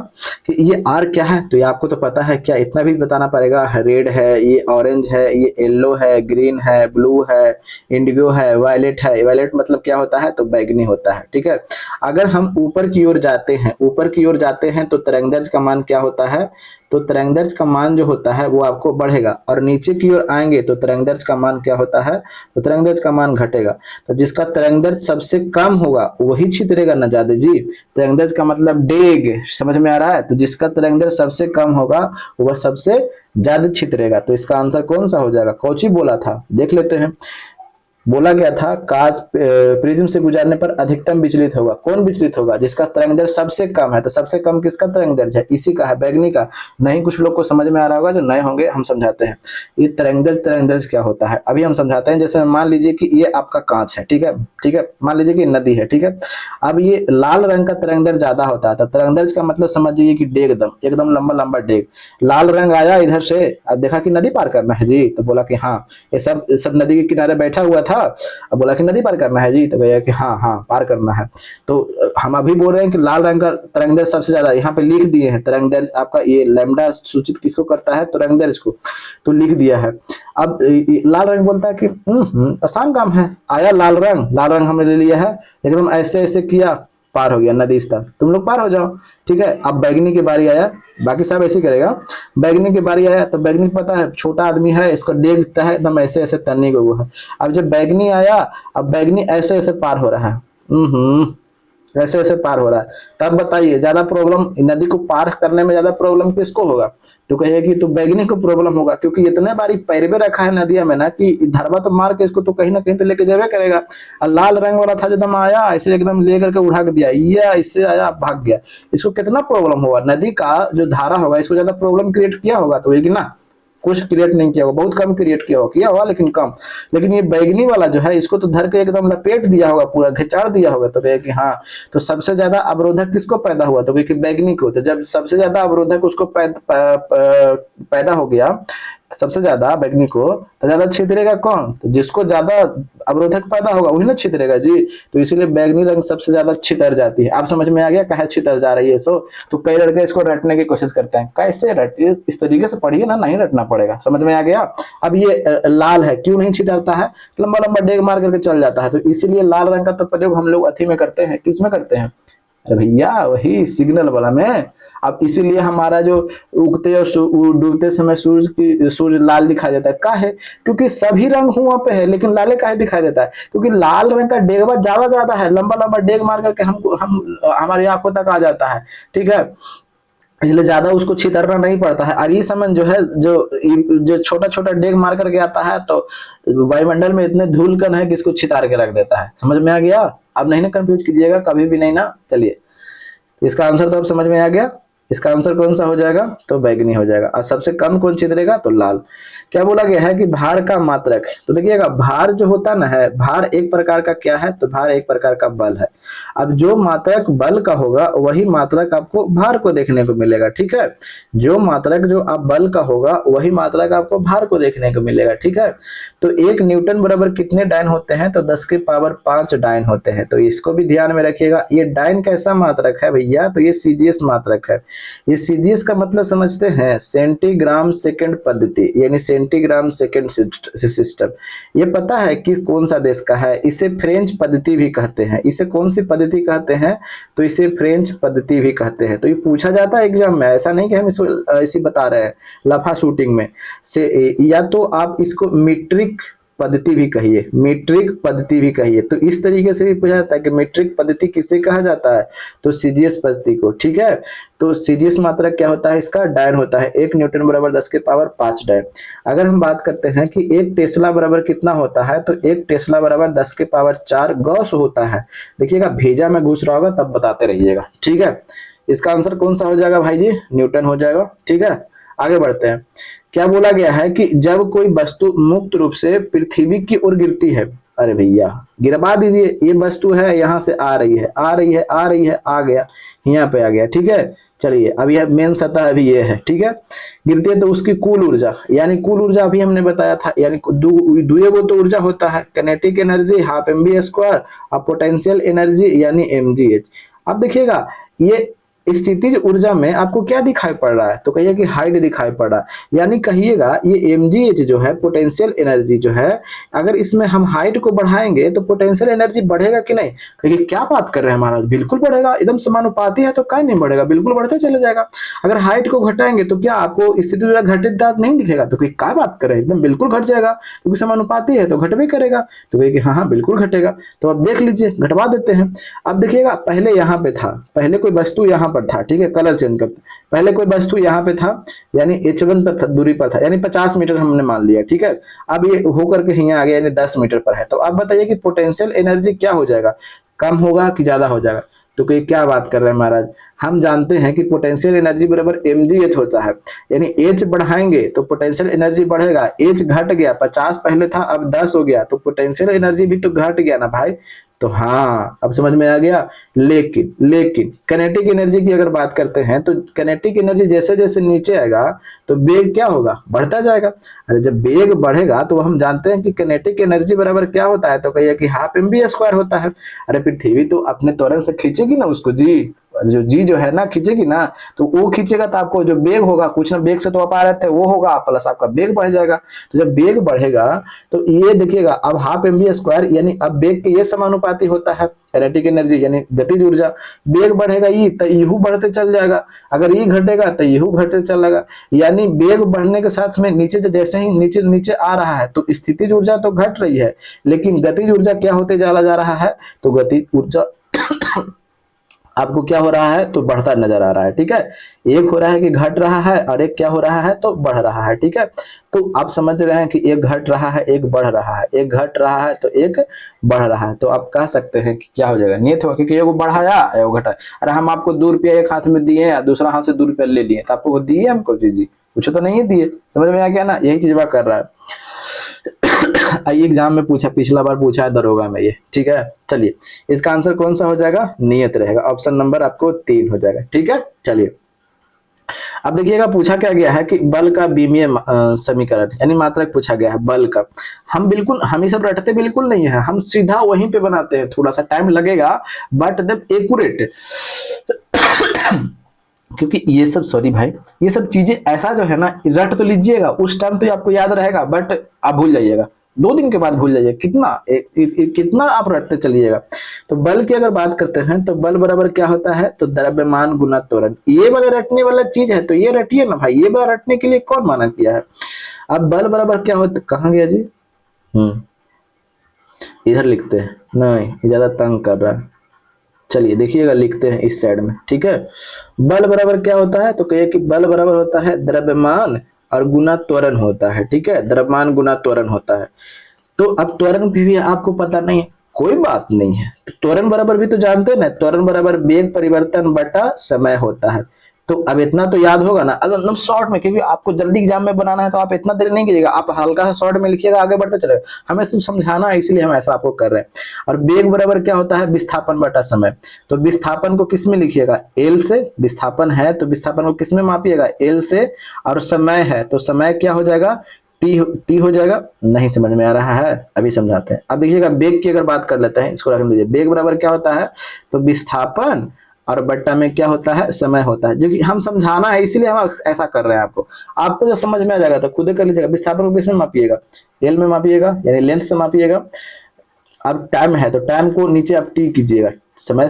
कि ये आर क्या है, तो ये आपको तो पता है, क्या इतना भी बताना पड़ेगा। रेड है, ये ऑरेंज है, ये येलो है, ग्रीन है, ब्लू है, इंडिगो है, वायलेट है। वायलेट मतलब क्या होता है, तो बैगनी होता है, ठीक है। अगर हम ऊपर की ओर जाते हैं, ऊपर की ओर जाते हैं तो तरंगदैर्घ्य का मान क्या होता है, तो तरंगदैर्घ्य का मान जो होता है वो आपको बढ़ेगा, और नीचे की ओर आएंगे तो तरंगदैर्घ्य का मान क्या होता है, तो तरंगदैर्घ्य का मान घटेगा। तो जिसका तरंगदैर्घ्य सबसे कम होगा वही छितरेगा ना ज्यादा जी। तरंगदैर्घ्य का मतलब डेग, समझ में आ रहा है। तो जिसका तरंगदैर्घ्य सबसे कम होगा वह सबसे ज्यादा छितरेगा। तो इसका आंसर कौन सा हो जाएगा, कौची बोला था, देख लेते हैं। बोला गया था कांच प्रिज्म से गुजरने पर अधिकतम विचलित होगा। कौन विचलित होगा, जिसका तरंगदैर्घ्य सबसे कम है। तो सबसे कम किसका तरंगदैर्घ्य है, इसी का है, बैगनी का। नहीं कुछ लोग को समझ में आ रहा होगा, जो नए होंगे हम समझाते हैं। ये तरंगदैर्घ्य क्या होता है, अभी हम समझाते हैं। जैसे मान लीजिए कि ये आपका कांच है, ठीक है, ठीक है। मान लीजिए कि नदी है, ठीक है। अब ये लाल रंग का तरंगदैर्घ्य ज्यादा होता है। तो तरंगदैर्घ्य का मतलब समझिए कि डेग, एकदम लंबा लंबा डेग। लाल रंग आया इधर से, अब देखा कि नदी पार करना है जी, तो बोला कि हाँ, ये सब नदी के किनारे बैठा हुआ था। अब बोला कि नदी पार करना है जी, तो भैया कि हाँ हाँ पार करना है। तो हम अभी बोल रहे हैं कि लाल रंग का तरंगदैर्घ्य सबसे ज्यादा, यहाँ पे लिख दिए हैं तरंगदैर्घ्य आपका, ये लैम्डा सूचित किसको करता है, तरंगदैर्घ्य को, तो लिख दिया है। अब लाल रंग बोलता है कि आसान काम है, आया लाल रंग हमने ले लिया है, एकदम ऐसे ऐसे किया, पार हो गया नदी इस तक, तुम लोग पार हो जाओ, ठीक है। अब बैगनी की बारी आया, बाकी सब ऐसे करेगा। बैगनी की बारी आया तो बैगनी को पता है छोटा आदमी है, इसको डेग दिखता है एकदम ऐसे ऐसे तन्नी को वो है। अब जब बैगनी आया, अब बैगनी ऐसे ऐसे पार हो रहा है, ऐसे ऐसे पार हो रहा है। तब बताइए ज्यादा प्रॉब्लम नदी को पार करने में ज्यादा प्रॉब्लम किसको होगा, तो कहिए कि तो बैगनी को प्रॉब्लम होगा, क्योंकि इतने बारी पैरवे रखा है नदिया में ना कि धरवा तो मार के इसको तो कहीं ना कहीं तो लेके जावे करेगा। और लाल रंग वाला था एकदम आया ऐसे एकदम लेकर के उड़ा के दिया, या इससे आया भाग गया, इसको कितना प्रॉब्लम होगा। नदी का जो धारा होगा इसको ज्यादा प्रॉब्लम क्रिएट किया होगा, तो एक ना कुछ क्रिएट नहीं किया होगा, बहुत कम क्रिएट किया होगा लेकिन कम। लेकिन ये बैगनी वाला जो है इसको तो धर के एकदम लपेट दिया होगा, पूरा घिचाड़ दिया होगा। तो कहे कि हाँ, तो सबसे ज्यादा अवरोधक किसको पैदा हुआ, तो कि बैगनी को। तो जब सबसे ज्यादा अवरोधक उसको पैदा हो गया, सबसे ज्यादा बैगनी को तो ज्यादा छितरेगा कौन, तो जिसको ज्यादा अवरोधक पैदा होगा वही ना छितरेगा जी। तो इसीलिए बैगनी रंग सबसे ज्यादा छितर जाती है। आप समझ में आ गया कहे छितर जा रही है सो। तो कई लड़के इसको रटने की कोशिश करते हैं, कैसे रट, इस तरीके से पढ़िए ना, नहीं रटना पड़ेगा। समझ में आ गया। अब ये लाल है, क्यों नहीं छितरता है, लंबा लंबा डेग मार करके चल जाता है। तो इसीलिए लाल रंग का तो प्रयोग हम लोग अथी में करते हैं, किस में करते हैं, अरे भैया वही सिग्नल वाला में। अब इसीलिए हमारा जो उगते और डूबते समय सूर्य लाल दिखाई देता है, काहे, क्योंकि सभी रंग हुआ पे है लेकिन लाले काहे दिखाई देता है, क्योंकि लाल रंग का डेगवा ज्यादा ज्यादा है, लंबा लंबा डेग मार करके हम हमारी आंखों तक आ जाता है, ठीक है। इसलिए ज्यादा उसको छितरना नहीं पड़ता है। और ये समय जो है जो छोटा छोटा डेग मार करके आता है, तो वायुमंडल में इतने धूल कण है कि इसको छितार के रख देता है। समझ में आ गया। अब नहीं ना कंफ्यूज कीजिएगा कभी भी नहीं ना। चलिए इसका आंसर तो अब समझ में आ गया। इसका आंसर कौन सा हो जाएगा, तो बैगनी हो जाएगा। और सबसे कम कौन छिद्रेगा, तो लाल। क्या बोला गया है कि भार का मात्रक, तो देखिएगा भार जो होता ना है, भार एक प्रकार का क्या है, तो भार एक प्रकार का बल है। अब जो मात्रक बल का होगा वही मात्रक आपको भार को देखने को मिलेगा, ठीक है। जो मात्रक जो आप बल का होगा वही मात्रक आपको भार को देखने को मिलेगा, ठीक है। तो 1 न्यूटन बराबर कितने डायन होते हैं, तो 10 की पावर 5 डायन होते हैं। तो इसको भी ध्यान में रखिएगा। ये डायन कैसा मात्रक है भैया, तो ये सीजीएस मात्रक है। ये सीजीएस का मतलब समझते हैं, सेंटीग्राम सेकंड पद्धति, यानी सेंटीग्राम सेकंड सिस्टम। ये पता है कि कौन सा देश का है, इसे फ्रेंच पद्धति भी कहते हैं। इसे कौन सी पद्धति कहते हैं, तो इसे फ्रेंच पद्धति भी कहते हैं। तो ये पूछा जाता है एग्जाम में, ऐसा नहीं कि हम इसको ऐसे बता रहे हैं लफा शूटिंग में से। या तो आप इसको मीट्रिक पद्धति भी कहिए, मीट्रिक पद्धति भी कहिए। तो इस तरीके से भी पूछा जाता है कि मीट्रिक पद्धति किसे कहा जाता है, तो सीजीएस पद्धति को, ठीक है। तो सीजीएस मात्रक क्या होता है, इसका डायन होता है 1 न्यूटन बराबर 10 के पावर 5 डायन। अगर हम बात करते हैं कि 1 टेस्ला बराबर कितना होता है, तो 1 टेस्ला बराबर 10 के पावर 4 गॉस होता है। देखिएगा भेजा में घुस रहा होगा तब बताते रहिएगा, ठीक है। इसका आंसर कौन सा हो जाएगा भाई जी, न्यूटन हो जाएगा, ठीक है। आगे बढ़ते हैं। क्या बोला गया है कि जब कोई वस्तु मुक्त रूप से पृथ्वी की ओर गिरती है, अरे भैया गिरवा दीजिए, ये वस्तु है यहाँ से आ रही है, आ रही है, आ रही है, आ गया, यहाँ पे आ गया, ठीक है। चलिए अब यह मेन सतह अभी ये है, ठीक है। गिरती है तो उसकी कुल ऊर्जा, यानी कुल ऊर्जा अभी हमने बताया था, यानी दुए वो तो ऊर्जा होता है, kinetic energy half mv square और पोटेंशियल एनर्जी यानी mgh। अब देखिएगा ये स्थितिज ऊर्जा में आपको क्या दिखाई पड़ रहा है, तो कहिए कि हाइट दिखाई पड़ रहा है। यानी कहिएगा ये mgh जो है पोटेंशियल एनर्जी जो है, अगर इसमें हम हाइट को बढ़ाएंगे तो पोटेंशियल एनर्जी बढ़ेगा कि नहीं, कहिए क्या बात कर रहे हैं महाराज, बिल्कुल बढ़ेगा, एकदम समानुपाती है तो क्या नहीं बढ़ेगा, बिल्कुल बढ़ते चले जाएगा। अगर हाइट को घटाएंगे तो क्या आपको स्थिति ऊर्जा घटित नहीं दिखेगा, तो क्या बात कर रहे हैं, एकदम बिल्कुल घट जाएगा, क्योंकि समानुपाती है तो घट भी करेगा। तो कहिए कि हाँ हाँ बिल्कुल घटेगा। तो अब देख लीजिए घटवा देते हैं। अब देखिएगा पहले यहाँ पे था, पहले कोई वस्तु यहाँ पर था, ठीक है, कलर चेंज करते। पहले कोई वस्तु यहाँ पे था, यानी h1 पर दूरी पर था, यानी 50 मीटर हमने मान लिया, ठीक है। अब ये होकर के यहाँ आ गया, यानी 10 मीटर पर है। तो आप बताइए कि पोटेंशियल एनर्जी क्या हो जाएगा, कम होगा कि ज्यादा हो जाएगा, तो कोई क्या बात कर रहे हैं महाराज। हम जानते हैं कि पोटेंशियल एनर्जी बराबर mgh होता है, यानी h बढ़ाएंगे तो पोटेंशियल एनर्जी बढ़ेगा। h घट गया, 50 पहले था अब 10 हो गया, तो पोटेंशियल एनर्जी भी तो घट गया ना भाई। तो हाँ अब समझ में आ गया। लेकिन काइनेटिक एनर्जी की अगर बात करते हैं, तो काइनेटिक एनर्जी जैसे जैसे नीचे आएगा तो वेग क्या होगा, बढ़ता जाएगा। अरे जब वेग बढ़ेगा तो हम जानते हैं कि काइनेटिक एनर्जी बराबर क्या होता है, तो कहिए कि हाफ mv स्क्वायर होता है। अरे पृथ्वी तो अपने त्वरण से खींचेगी ना उसको, जी जो है ना खींचेगी ना, तो वो खींचेगा तो आपको जो वेग होगा, कुछ ना वेग से तो आप आ रहे थे वो होगा, प्लस आपका वेग बढ़ जाएगा। तो जब वेग बढ़ेगा तो ये देखिएगा अब हाफ mv स्क्वायर, यानी अब वेग के ये समानुपाती होता है काइनेटिक एनर्जी यानी गतिज ऊर्जा। वेग बढ़ेगा ये तो यहू बढ़ते चल जाएगा, अगर ये घटेगा तो यहू घटते चलेगा। यानी वेग बढ़ने के साथ में नीचे जैसे ही नीचे नीचे आ रहा है तो स्थितिज ऊर्जा तो घट रही है, लेकिन गतिज ऊर्जा क्या होते जा रहा है, तो गतिज ऊर्जा आपको क्या हो रहा है, तो बढ़ता नजर आ रहा है, ठीक है। एक हो रहा है कि घट रहा है और एक क्या हो रहा है, तो बढ़ रहा है, ठीक है। तो आप समझ रहे हैं कि एक घट रहा है एक बढ़ रहा है, एक घट रहा है तो एक बढ़ रहा है। तो आप कह सकते हैं कि क्या हो जाएगा, नियत होगा, क्योंकि एगो बढ़ाया एगो घटाया। अरे हम आपको 2 रुपया एक हाथ में दिए और दूसरा हाथ से 2 रुपया ले लिए, तो आपको दिए हमको, जी कुछ तो नहीं दिए। समझ में आ गया ना, यही चीज बात कर रहा है। एग्जाम में पूछा, पिछला बार पूछा है दरोगा में ये, ठीक है। चलिए इसका आंसर कौन सा हो जाएगा, नियत रहेगा। ऑप्शन नंबर आपको 3 हो जाएगा, ठीक है। चलिए अब देखिएगा पूछा क्या गया है कि बल का बीमीय समीकरण यानी मात्रक पूछा गया है बल का। हम बिल्कुल हम ये सब रटते बिल्कुल नहीं है, हम सीधा वहीं पे बनाते हैं, थोड़ा सा टाइम लगेगा बट द एक्यूरेट। क्योंकि ये सब सॉरी भाई, ये सब चीजें ऐसा जो है ना रट तो लीजिएगा, उस टाइम तो आपको याद रहेगा बट आप भूल जाइएगा, 2 दिन के बाद भूल जाइए कितना कितना आप रटते चलिएगा। तो बल की अगर बात करते हैं तो बल बराबर क्या होता है, तो द्रव्यमान गुना त्वरण, ये वाला रटने वाला चीज है तो ये रटिए ना भाई, ये वाला रटने के लिए कौन माना किया है। अब बल बराबर क्या होता, कहाँ गया जी, इधर लिखते हैं, नहीं ये ज्यादा तंग कर रहा है, चलिए देखिएगा लिखते हैं इस साइड में, ठीक है। बल बराबर क्या होता है, तो कहिए कि बल बराबर होता है द्रव्यमान और गुना त्वरण होता है, ठीक है, द्रव्यमान गुना त्वरण होता है। तो अब त्वरण भी आपको पता नहीं है, कोई बात नहीं है, त्वरण बराबर भी तो जानते हैं ना, त्वरण बराबर वेग परिवर्तन बटा समय होता है। तो अब इतना तो याद होगा ना, अगर एकदम शॉर्ट में, क्योंकि आपको जल्दी एग्जाम में बनाना है तो आप इतना देर नहीं कीजिएगा, आप हल्का सा शॉर्ट में लिखिएगा, आगे बढ़ते चलेगा, हमें सिर्फ समझाना है इसलिए हम ऐसा आपको कर रहे हैं। और वेग बराबर क्या होता है, विस्थापन बटा समय। तो विस्थापन को किस में लिखिएगा, एल से, विस्थापन है तो विस्थापन को किस में मापिएगा, एल से, और समय है तो समय क्या हो जाएगा, टी हो जाएगा। नहीं समझ में आ रहा है, अभी समझाते हैं। अब देखिएगा बेग की अगर बात कर लेते हैं, इसको रख दीजिए, बेग बराबर क्या होता है, तो विस्थापन और बट्टा में क्या होता है, समय होता है, जो कि हम समझाना है इसीलिए हम ऐसा कर रहे हैं आपको। आपको जो समझ में आ जाएगा तो खुद ही कर लीजिएगा। विस्थापन को किसमें मापिएगा, एल में मापिएगा, यानी लेंथ से मापिएगा। अब टाइम है तो टाइम को नीचे आप टी कीजिएगा, समय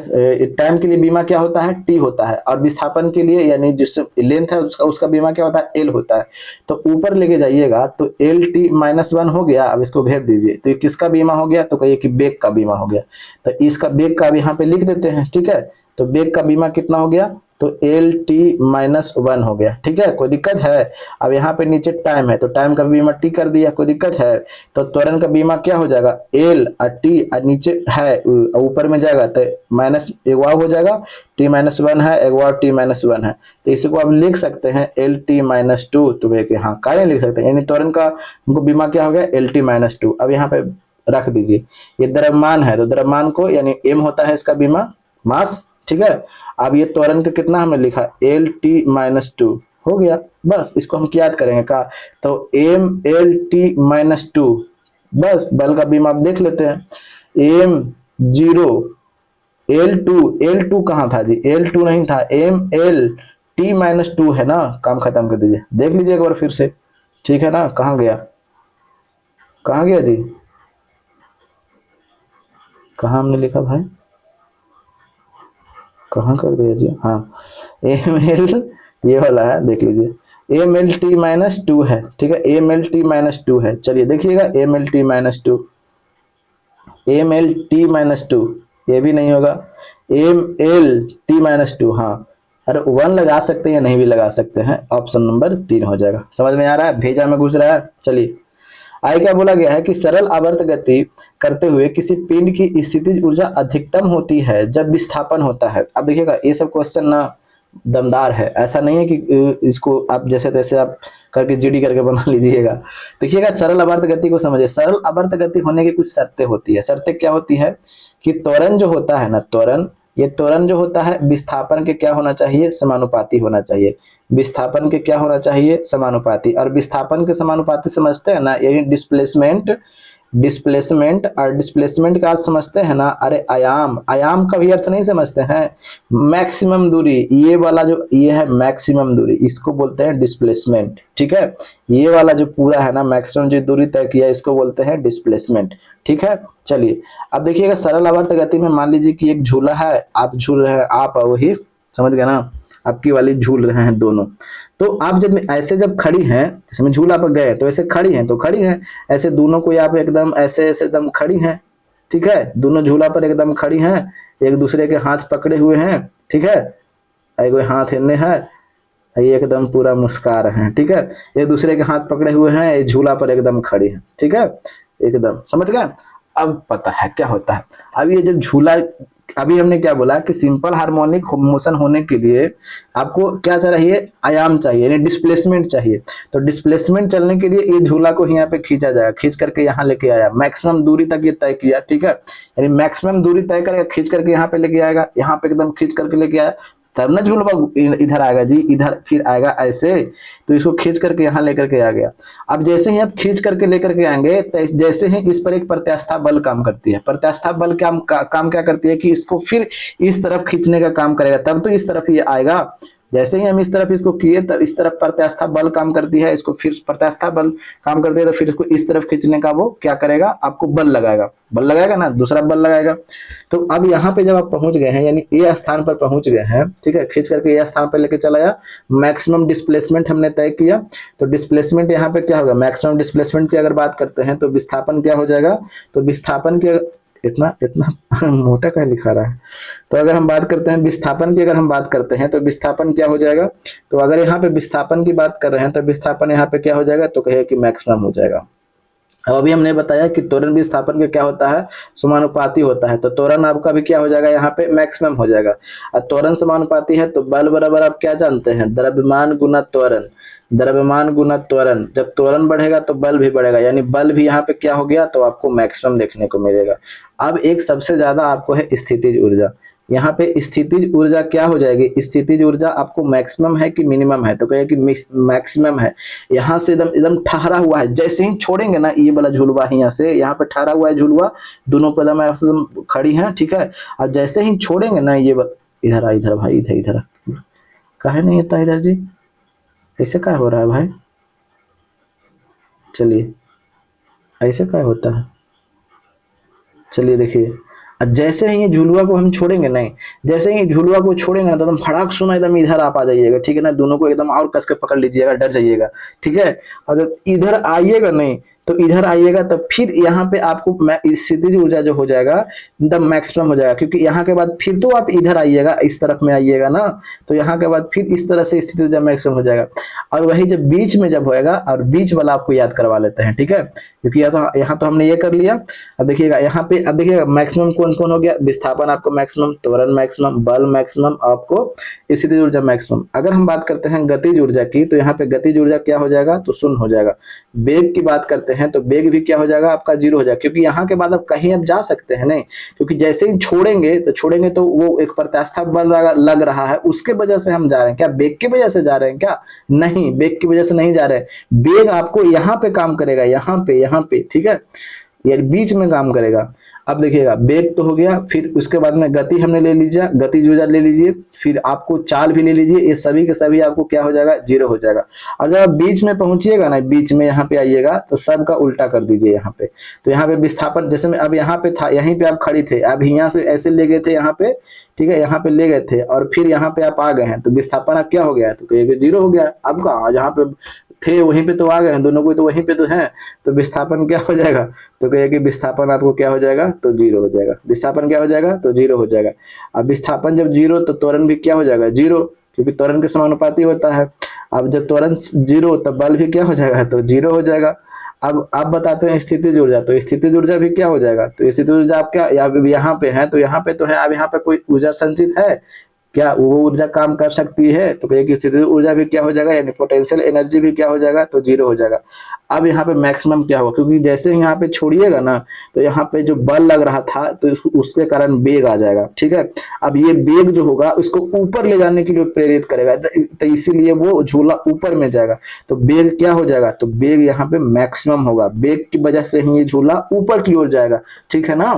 टाइम के लिए बीमा क्या होता है, टी होता है, और विस्थापन के लिए यानी जिस लेंथ है उसका बीमा क्या होता है, एल होता है। तो ऊपर लेके जाइएगा तो एल टी -1 हो गया। अब इसको घेर दीजिए तो ये किसका बीमा हो गया, तो कहिए कि बेग का बीमा हो गया। तो इसका बेग का अब यहाँ पे लिख देते हैं, ठीक है। तो बेग का बीमा कितना हो गया, तो एल टी -1 हो गया, ठीक है, कोई दिक्कत है। अब यहाँ पे नीचे टाइम है तो टाइम का बीमा टी कर दिया, कोई दिक्कत है। तो त्वरण का बीमा क्या हो जाएगा, एल और टी, और नीचे है ऊपर में जाएगा तो माइनस एक वाव हो जाएगा, टी -1 है, एक वाव टी -1 है, तो इसको आप लिख सकते हैं एल टी -2। तो भाई हाँ कार्य लिख सकते हैं, यानी त्वरण का हमको बीमा क्या हो गया, एल टी -2। अब यहाँ पे रख दीजिए, ये द्रव्यमान है तो द्रव्यमान को यानी एम होता है इसका बीमा, मास, ठीक है। अब ये त्वरण का कितना हमने लिखा, एल टी -2 हो गया, बस इसको हम याद करेंगे का, तो एम एल टी -2, बस बल का बीम आप देख लेते हैं, एम 0, एल टू कहाँ था जी, एल टू नहीं था, एम एल टी -2 है ना, काम खत्म कर दीजिए, देख लीजिए एक बार फिर से, ठीक है ना। कहाँ गया, कहाँ गया जी, कहाँ हमने लिखा भाई, कहाँ कर दिया जी, हाँ एम एल ये वाला है, देख लीजिए एम एल टी -2 है, ठीक है, एम एल टी -2 है। चलिए देखिएगा M L T -2, M L T -2, ये भी नहीं होगा, एम एल टी -2, हाँ अरे 1 लगा सकते हैं या नहीं भी लगा सकते हैं, ऑप्शन नंबर 3 हो जाएगा। समझ में आ रहा है, भेजा में घुस रहा है। चलिए आगे क्या बोला गया है कि सरल आवर्त गति करते हुए किसी पिंड की स्थितिज ऊर्जा अधिकतम होती है जब विस्थापन होता है। अब देखिएगा ये सब क्वेश्चन ना दमदार है, ऐसा नहीं है कि इसको आप जैसे तैसे आप करके जीडी करके बना लीजिएगा। देखिएगा सरल आवर्त गति को समझिए, सरल आवर्त गति होने की कुछ शर्तें होती है। शर्तें क्या होती है कि त्वरण जो होता है ना, त्वरण, ये त्वरण जो होता है विस्थापन के क्या होना चाहिए, समानुपाती होना चाहिए। विस्थापन के क्या होना चाहिए, समानुपाती। और विस्थापन के समानुपाती समझते हैं ना, यानी डिस्प्लेसमेंट, डिस्प्लेसमेंट और डिस्प्लेसमेंट का अर्थ समझते हैं ना, अरे आयाम, आयाम का भी अर्थ नहीं समझते हैं, मैक्सिमम दूरी, ये वाला जो ये है मैक्सिमम दूरी, इसको बोलते हैं डिस्प्लेसमेंट, ठीक है। ये वाला जो पूरा है ना मैक्सिमम जो दूरी तय किया इसको बोलते हैं डिस्प्लेसमेंट, ठीक है। चलिए अब देखिएगा सरल आवर्त गति में मान लीजिए कि एक झूला है, आप झूल रहे हैं, आप वही समझ गए ना, आपकी वाली झूल रहे हैं दोनों। तो आप जब ऐसे जब खड़ी हैं, जैसे झूला पर गए तो ऐसे खड़ी हैं तो खड़ी हैं, ऐसे दोनों को आप एकदम ऐसे ऐसे एकदम खड़ी हैं, ठीक है, दोनों झूला पर एकदम खड़ी हैं, एक दूसरे के हाथ पकड़े हुए हैं, ठीक है, एक हाथ हिलने हैं, ये एकदम पूरा मुस्कुरा रहे हैं, ठीक है, एक दूसरे के हाथ पकड़े हुए हैं, ये झूला पर एकदम खड़ी है, ठीक है, एकदम समझ गए। अब पता है क्या होता है, अब ये जब झूला, अभी हमने क्या बोला कि सिंपल हार्मोनिक मोशन होने के लिए आपको क्या चाहिए, आयाम चाहिए, यानी डिस्प्लेसमेंट चाहिए। तो डिस्प्लेसमेंट चलने के लिए ये झूला को यहाँ पे खींचा जाएगा, खींच करके यहाँ लेके आया, मैक्सिमम दूरी तक ये तय किया, ठीक है, यानी मैक्सिमम दूरी तय करके खींच करके यहाँ पे लेके आएगा, यहाँ पे एकदम खींच करके लेके आया, तब ना झुलवा इधर आएगा जी, इधर फिर आएगा ऐसे, तो इसको खींच करके यहाँ लेकर के आ गया। अब जैसे ही आप खींच करके लेकर के आएंगे तो जैसे ही इस पर एक प्रत्यास्था बल काम करती है। प्रत्यास्था बल काम क्या करती है कि इसको फिर इस तरफ खींचने का काम करेगा, तब तो इस तरफ ये आएगा। जैसे ही हम इस तरफ इसको किए तब इस तरफ प्रत्यास्था बल काम करती है, इसको फिर प्रत्यास्था बल काम करती है, तो फिर इसको इस तरफ खींचने का वो क्या करेगा, आपको बल लगाएगा, बल लगाएगा ना, दूसरा बल लगाएगा। तो अब यहाँ पे जब आप पहुंच गए हैं, यानी ए स्थान पर पहुंच गए हैं, ठीक है, खींच करके ए स्थान पर लेके चला आया, मैक्सिमम डिस्प्लेसमेंट हमने तय किया। तो डिस्प्लेसमेंट यहाँ पे क्या होगा, मैक्सिमम डिस्प्लेसमेंट की अगर बात करते हैं तो विस्थापन क्या हो जाएगा, तो विस्थापन के इतना इतना मोटा क्या लिखा रहा है। तो अगर हम बात करते हैं विस्थापन की, अगर हम बात करते हैं तो विस्थापन क्या हो जाएगा, तो अगर यहाँ पे विस्थापन की बात कर रहे हैं तो विस्थापन यहाँ पे क्या हो जाएगा, तो कहे कि मैक्सिमम हो जाएगा। अब अभी हमने बताया कि त्वरण विस्थापन का क्या होता है, समानुपाती होता है, तो त्वरण आपका भी क्या हो जाएगा, यहाँ पे मैक्सिमम हो जाएगा। और त्वरण समानुपाती है तो बल बराबर आप क्या जानते हैं, द्रव्यमान गुना त्वरण, द्रव्यमान गुना त्वरण। जब त्वरण बढ़ेगा तो बल भी बढ़ेगा, यानी बल भी यहाँ पे क्या हो गया, तो आपको मैक्सिमम देखने को मिलेगा। अब एक सबसे ज्यादा आपको है स्थितिज ऊर्जा। यहाँ पे स्थितिज ऊर्जा क्या हो जाएगी, स्थितिज ऊर्जा आपको मैक्सिमम है कि मिनिमम है, तो कहे कि मैक्सिमम है। यहाँ से एकदम एकदम ठहरा हुआ है, जैसे ही छोड़ेंगे ना ये वाला झुलवा ही, यहाँ से यहाँ पे ठहरा हुआ है झुलवा, दोनों कदम एकदम खड़ी है, ठीक है। और जैसे ही छोड़ेंगे ना ये इधर आ, इधर भाई, इधर इधर काहे नहीं होता इधर जी, ऐसे क्या हो रहा है भाई, चलिए ऐसे क्या होता है, चलिए देखिए। जैसे ही ये झुलुआ को हम छोड़ेंगे, नहीं जैसे ही झुलुआ को छोड़ेंगे ना तो एकदम फड़ाक सुना एकदम इधर आप आ जाइएगा, ठीक है ना, दोनों को एकदम और कस के पकड़ लीजिएगा, डर जाइएगा, ठीक है। अगर इधर आइएगा नहीं तो इधर आइएगा तो फिर यहाँ पे आपको स्थितिज ऊर्जा जो हो जाएगा एकदम मैक्सिमम हो जाएगा, क्योंकि यहाँ के बाद फिर तो आप इधर आइएगा, इस तरफ में आइएगा ना, तो यहाँ के बाद फिर इस तरह से स्थितिज ऊर्जा मैक्सिमम हो जाएगा। और वही जब बीच में जब होएगा, और बीच वाला आपको याद करवा लेते हैं, ठीक है, क्योंकि यहाँ तो हमने ये कर लिया। अब देखिएगा यहाँ पे, अब देखिएगा मैक्सिमम कौन कौन हो गया, विस्थापन आपको मैक्सिमम, त्वरण मैक्सिमम, बल मैक्सिमम, आपको स्थितिज ऊर्जा मैक्सिमम। अगर हम बात करते हैं गतिज ऊर्जा की, तो यहाँ पे गतिज ऊर्जा क्या हो जाएगा, तो शून्य हो जाएगा। वेग की बात करते हैं तो वेग भी क्या हो जाएगा, आपका जीरो हो जाएगा, क्योंकि यहाँ के बाद आप कहीं आप जा सकते हैं नहीं, क्योंकि जैसे ही छोड़ेंगे तो वो एक प्रत्यास्था बल लग रहा है, उसके वजह से हम जा रहे हैं। क्या वेग की वजह से जा रहे हैं क्या, नहीं, वेग की वजह से नहीं जा रहे हैं। वेग आपको यहाँ पे काम करेगा, यहाँ पे, ठीक है, ये बीच में काम करेगा। अब देखिएगा वेग तो हो गया, फिर उसके बाद में गति हमने ले लीजिए, गतिज ऊर्जा ले लीजिए, फिर आपको चाल भी ले लीजिए, ये सभी के सभी आपको क्या हो जाएगा, जीरो हो जाएगा। और जब आप बीच में पहुंचिएगा ना, बीच में यहाँ पे आइएगा तो सबका उल्टा कर दीजिए यहाँ पे। तो यहाँ पे विस्थापन, जैसे में अब यहाँ पे था, यहीं पे आप खड़ी थे, अब यहाँ से ऐसे ले गए थे यहाँ पे, ठीक है, यहाँ पे ले गए थे और फिर यहाँ पे आप आ गए हैं, तो विस्थापन अब क्या हो गया है, तो कहिए जीरो हो गया। अब कहाँ, जहाँ पे थे वहीं पे तो आ गए हैं, दोनों को तो वहीं पे तो है, तो विस्थापन क्या हो जाएगा, तो कहिए कि विस्थापन आपको क्या हो जाएगा, तो जीरो हो जाएगा। विस्थापन क्या हो जाएगा, तो जीरो हो जाएगा। अब विस्थापन जब जीरो तो त्वरण भी क्या हो जाएगा, जीरो, क्योंकि त्वरण के समानुपाती होता है। अब जब त्वरण जीरो तो बल भी क्या हो जाएगा, तो जीरो हो जाएगा। अब आप बताते हैं स्थितिज ऊर्जा, तो स्थितिज ऊर्जा भी क्या हो जाएगा, तो स्थितिज ऊर्जा आप क्या यहाँ पे है, तो यहाँ पे तो है, अब यहाँ पे कोई ऊर्जा संचित है क्या, वो ऊर्जा काम कर सकती है, तो कहिए स्थितिज ऊर्जा भी क्या हो जाएगा, यानी पोटेंशियल एनर्जी भी क्या हो जाएगा, तो जीरो हो जाएगा। अब यहाँ पे मैक्सिमम क्या होगा, क्योंकि जैसे ही यहाँ पे छोड़िएगा ना तो यहाँ पे जो बल लग रहा था तो उसके कारण वेग आ जाएगा, ठीक है। अब ये वेग जो होगा उसको ऊपर ले जाने के लिए प्रेरित करेगा, तो इसीलिए वो झूला ऊपर में जाएगा, तो वेग क्या हो जाएगा, तो वेग यहाँ पे मैक्सिमम होगा, वेग की वजह से ही ये झूला ऊपर की ओर जाएगा, ठीक है ना,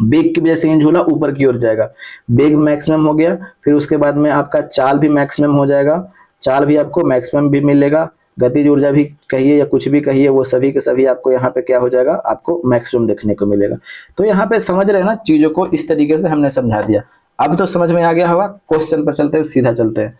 वेग की वजह से ये झूला ऊपर की ओर जाएगा। वेग मैक्सिमम हो गया, फिर उसके बाद में आपका चाल भी मैक्सिमम हो जाएगा, चाल भी आपको मैक्सिमम भी मिलेगा, गतिज ऊर्जा भी कहिए या कुछ भी कहिए, वो सभी के सभी आपको यहाँ पे क्या हो जाएगा, आपको मैक्सिमम देखने को मिलेगा। तो यहाँ पे समझ रहे हैं ना चीजों को, इस तरीके से हमने समझा दिया। अब तो समझ में आ गया होगा। क्वेश्चन पर चलते हैं, सीधा चलते हैं।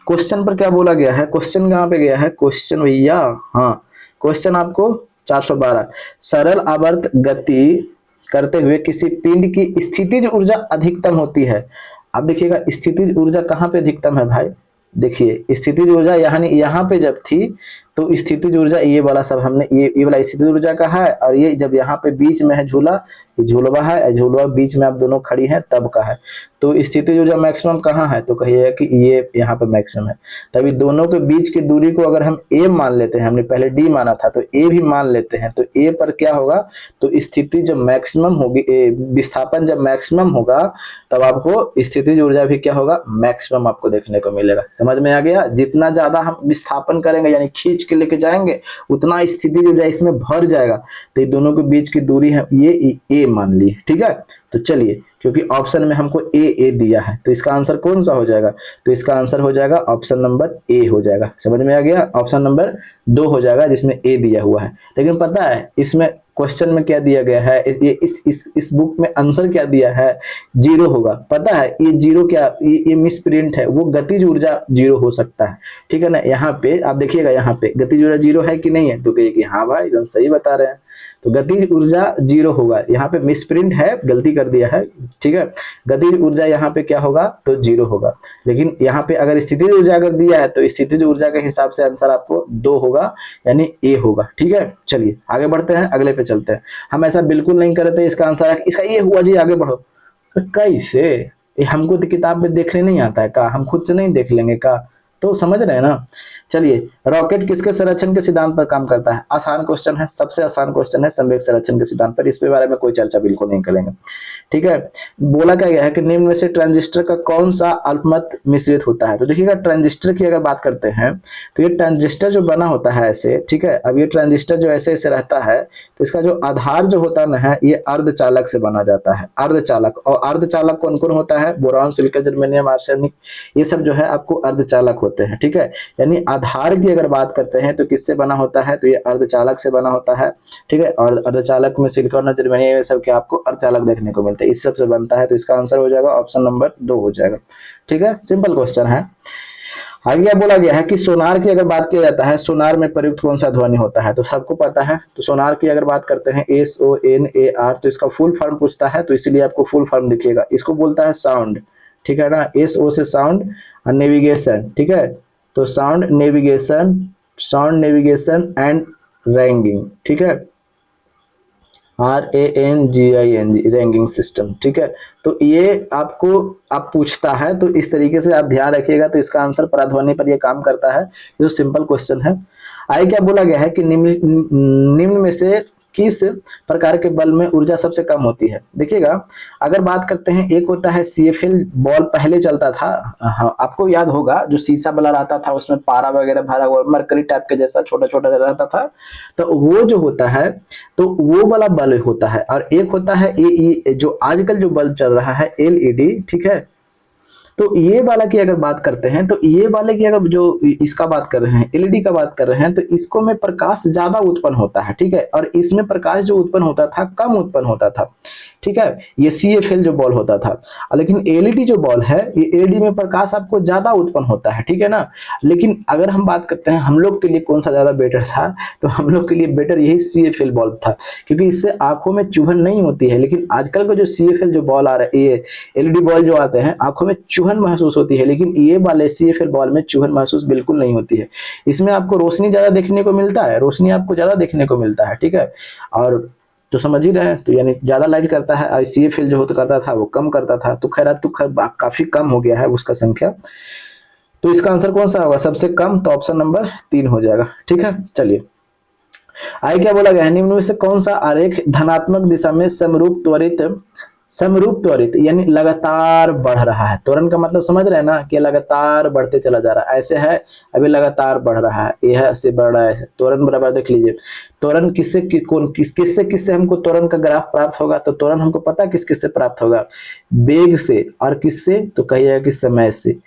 क्वेश्चन पर क्या बोला गया है, क्वेश्चन कहाँ पे गया है, क्वेश्चन भैया, हाँ क्वेश्चन आपको 412, सरल आवर्त गति करते हुए किसी पिंड की स्थितिज ऊर्जा अधिकतम होती है। अब देखिएगा स्थितिज ऊर्जा कहाँ पे अधिकतम है भाई, देखिए स्थितिज ऊर्जा यहाँ पे जब थी तो स्थितिज ऊर्जा ये वाला सब हमने ये वाला स्थितिज ऊर्जा का है, और ये जब यहाँ पे बीच में है झूला, ये झूलवा है, झूलवा बीच में आप दोनों खड़ी हैं तब का है। तो स्थितिज ऊर्जा मैक्सिमम कहाँ है, तो कहिएगा कि ये यहाँ पे मैक्सिमम है। तभी दोनों के बीच की दूरी को अगर हम ए मान लेते हैं, हमने पहले डी माना था तो ए भी मान लेते हैं, तो ए पर क्या होगा, तो स्थिति जब मैक्सिमम होगी, विस्थापन जब मैक्सिमम होगा तब आपको स्थितिज ऊर्जा भी क्या होगा, मैक्सिमम आपको देखने को मिलेगा। समझ में आ गया? जितना ज्यादा हम विस्थापन करेंगे यानी खींच के लेके जाएंगे उतना स्थितिज ऊर्जा इसमें भर जाएगा। तो ये दोनों के बीच की दूरी है ये ए मान ली, ठीक है। तो चलिए, क्योंकि ऑप्शन में हमको ए दिया है तो इसका आंसर कौन सा हो जाएगा, तो इसका आंसर हो जाएगा ऑप्शन नंबर ए हो जाएगा। समझ में आ गया? ऑप्शन नंबर 2 हो जाएगा जिसमें ए दिया हुआ है। लेकिन पता है इसमें क्वेश्चन में क्या दिया गया है, ये इस बुक में आंसर क्या दिया है, 0 होगा। पता है ये 0 क्या, ये मिस प्रिंट है, वो गतिज ऊर्जा 0 हो सकता है, ठीक है ना। यहाँ पे आप देखिएगा, यहाँ पे गतिज ऊर्जा 0 है कि नहीं है, तो कहिए कि हाँ भाई एकदम सही बता रहे हैं। तो गतिज ऊर्जा 0 होगा, यहाँ पे मिसप्रिंट है, गलती कर दिया है, ठीक है। गतिज ऊर्जा यहाँ पे क्या होगा, तो 0 होगा। लेकिन यहाँ पे अगर स्थितिज ऊर्जा अगर दिया है तो स्थितिज ऊर्जा के हिसाब से आंसर आपको 2 होगा, यानी ए होगा, ठीक है। चलिए आगे बढ़ते हैं, अगले पे चलते हैं। हम ऐसा बिल्कुल नहीं करते, इसका आंसर है इसका ये हुआ जी, आगे बढ़ो। तो कैसे, ये हमको तो किताब में देखने नहीं आता है का, हम खुद से नहीं देख लेंगे का, तो समझ रहे हैं ना। चलिए, रॉकेट किसके संरक्षण के सिद्धांत पर काम करता है? आसान क्वेश्चन है, सबसे आसान क्वेश्चन है, संवेग संरक्षण के सिद्धांत पर। इस पे बारे में कोई चर्चा बिल्कुल नहीं करेंगे, ठीक है। बोला क्या गया है कि निम्न में से ट्रांजिस्टर का कौन सा अल्पमत मिश्रित होता है? तो देखिएगा, ट्रांजिस्टर की अगर बात करते हैं तो ये ट्रांजिस्टर जो बना होता है ऐसे, ठीक है। अब ये ट्रांजिस्टर जो ऐसे ऐसे रहता है तो इसका जो आधार जो होता है ये अर्धचालक से बना जाता है, अर्धचालक। और अर्धचालक कौन कौन होता है? बोरॉन, सिलिकॉन, जर्मेनियम, आर्सेनिक, ये सब जो है आपको अर्धचालक होते हैं, ठीक है। यानी आधार की अगर बात करते हैं तो किससे बना होता है, तो ये अर्धचालक से बना होता है, ठीक है। और अर्धचालक में सिलिकॉन, जर्मेनियम, ये सब के आपको अर्धचालक देखने को मिलते हैं, इस सब से बनता है। तो इसका आंसर हो जाएगा ऑप्शन नंबर 2 हो जाएगा, ठीक है। सिंपल क्वेश्चन है। आगे बोला गया है कि सोनार की अगर बात किया जाता है, सोनार में प्रयुक्त कौन सा ध्वनि होता है? तो सबको पता है। तो सोनार की अगर बात करते हैं SONAR, तो इसका फुल फॉर्म पूछता है तो इसलिए आपको फुल फॉर्म दिखेगा। इसको बोलता है साउंड, ठीक है ना। SO से साउंड और नेविगेशन, ठीक है। तो sound navigation, sound navigation and ragging, ठीक है। RANGING, रैंगिंग सिस्टम, ठीक है। तो ये आपको आप पूछता है तो इस तरीके से आप ध्यान रखिएगा। तो इसका आंसर पराध्वनि पर ये काम करता है। ये तो सिंपल क्वेश्चन है। आगे क्या बोला गया है कि निम्न में से किस प्रकार के बल में ऊर्जा सबसे कम होती है? देखिएगा, अगर बात करते हैं, एक होता है CFL बॉल, पहले चलता था, हाँ, आपको याद होगा जो शीशा वाला रहता था उसमें पारा वगैरह भरा हुआ, मरकरी टाइप के जैसा छोटा छोटा रहता था। तो वो जो होता है तो वो वाला बल्ब होता है। और एक होता है AE, जो आजकल जो बल्ब चल रहा है LED, ठीक है। तो ये वाला की अगर बात करते हैं तो ये वाले की अगर जो इसका बात कर रहे हैं, LED का बात कर रहे हैं, तो इसको में प्रकाश ज्यादा उत्पन्न होता है, ठीक है। और इसमें प्रकाश जो उत्पन्न होता था कम उत्पन्न होता था, ठीक है। ये CFL जो बॉल होता था। लेकिन LED जो बॉल है, ये LED में प्रकाश आपको ज्यादा उत्पन्न होता है, ठीक है ना। लेकिन अगर हम बात करते हैं हम लोग के लिए कौन सा ज्यादा बेटर था, तो हम लोग के लिए बेटर यही CFL बॉल था, क्योंकि इससे आंखों में चुभन नहीं होती है। लेकिन आजकल का जो CFL जो बॉल आ रहा है, ये LED बॉल जो आते हैं, आंखों में चुभन महसूस होती है, लेकिन ये वाले CFL बॉल में चुभन महसूस बिल्कुल नहीं होती है। इसमें आपको रोशनी ज्यादा देखने को मिलता है, रोशनी आपको ज्यादा देखने को मिलता है, ठीक है। और तो समझ ही रहे हैं, तो यानी ज्यादा लाइट करता है, और CFL जो होता करता था वो कम करता था। तो खैर तो काफी कम हो गया है उसका संख्या। तो इसका आंसर कौन सा होगा सबसे कम? तो ऑप्शन नंबर 3 हो जाएगा, ठीक है। चलिए आगे क्या बोला गया है, निम्न में से कौन सा आरेख धनात्मक दिशा में समरूप त्वरित यानी लगातार बढ़ रहा है? त्वरण का मतलब समझ रहे हैं ना, कि लगातार बढ़ते चला जा रहा है, ऐसे है अभी लगातार बढ़ रहा है, यह ऐसे बढ़ रहा है। त्वरण बराबर देख लीजिए, त्वरण किससे हमको त्वरण का ग्राफ प्राप्त होगा? तो त्वरण हमको पता है किस किससे प्राप्त होगा, वेग से। और किससे? तो कहिएगा कि समय से।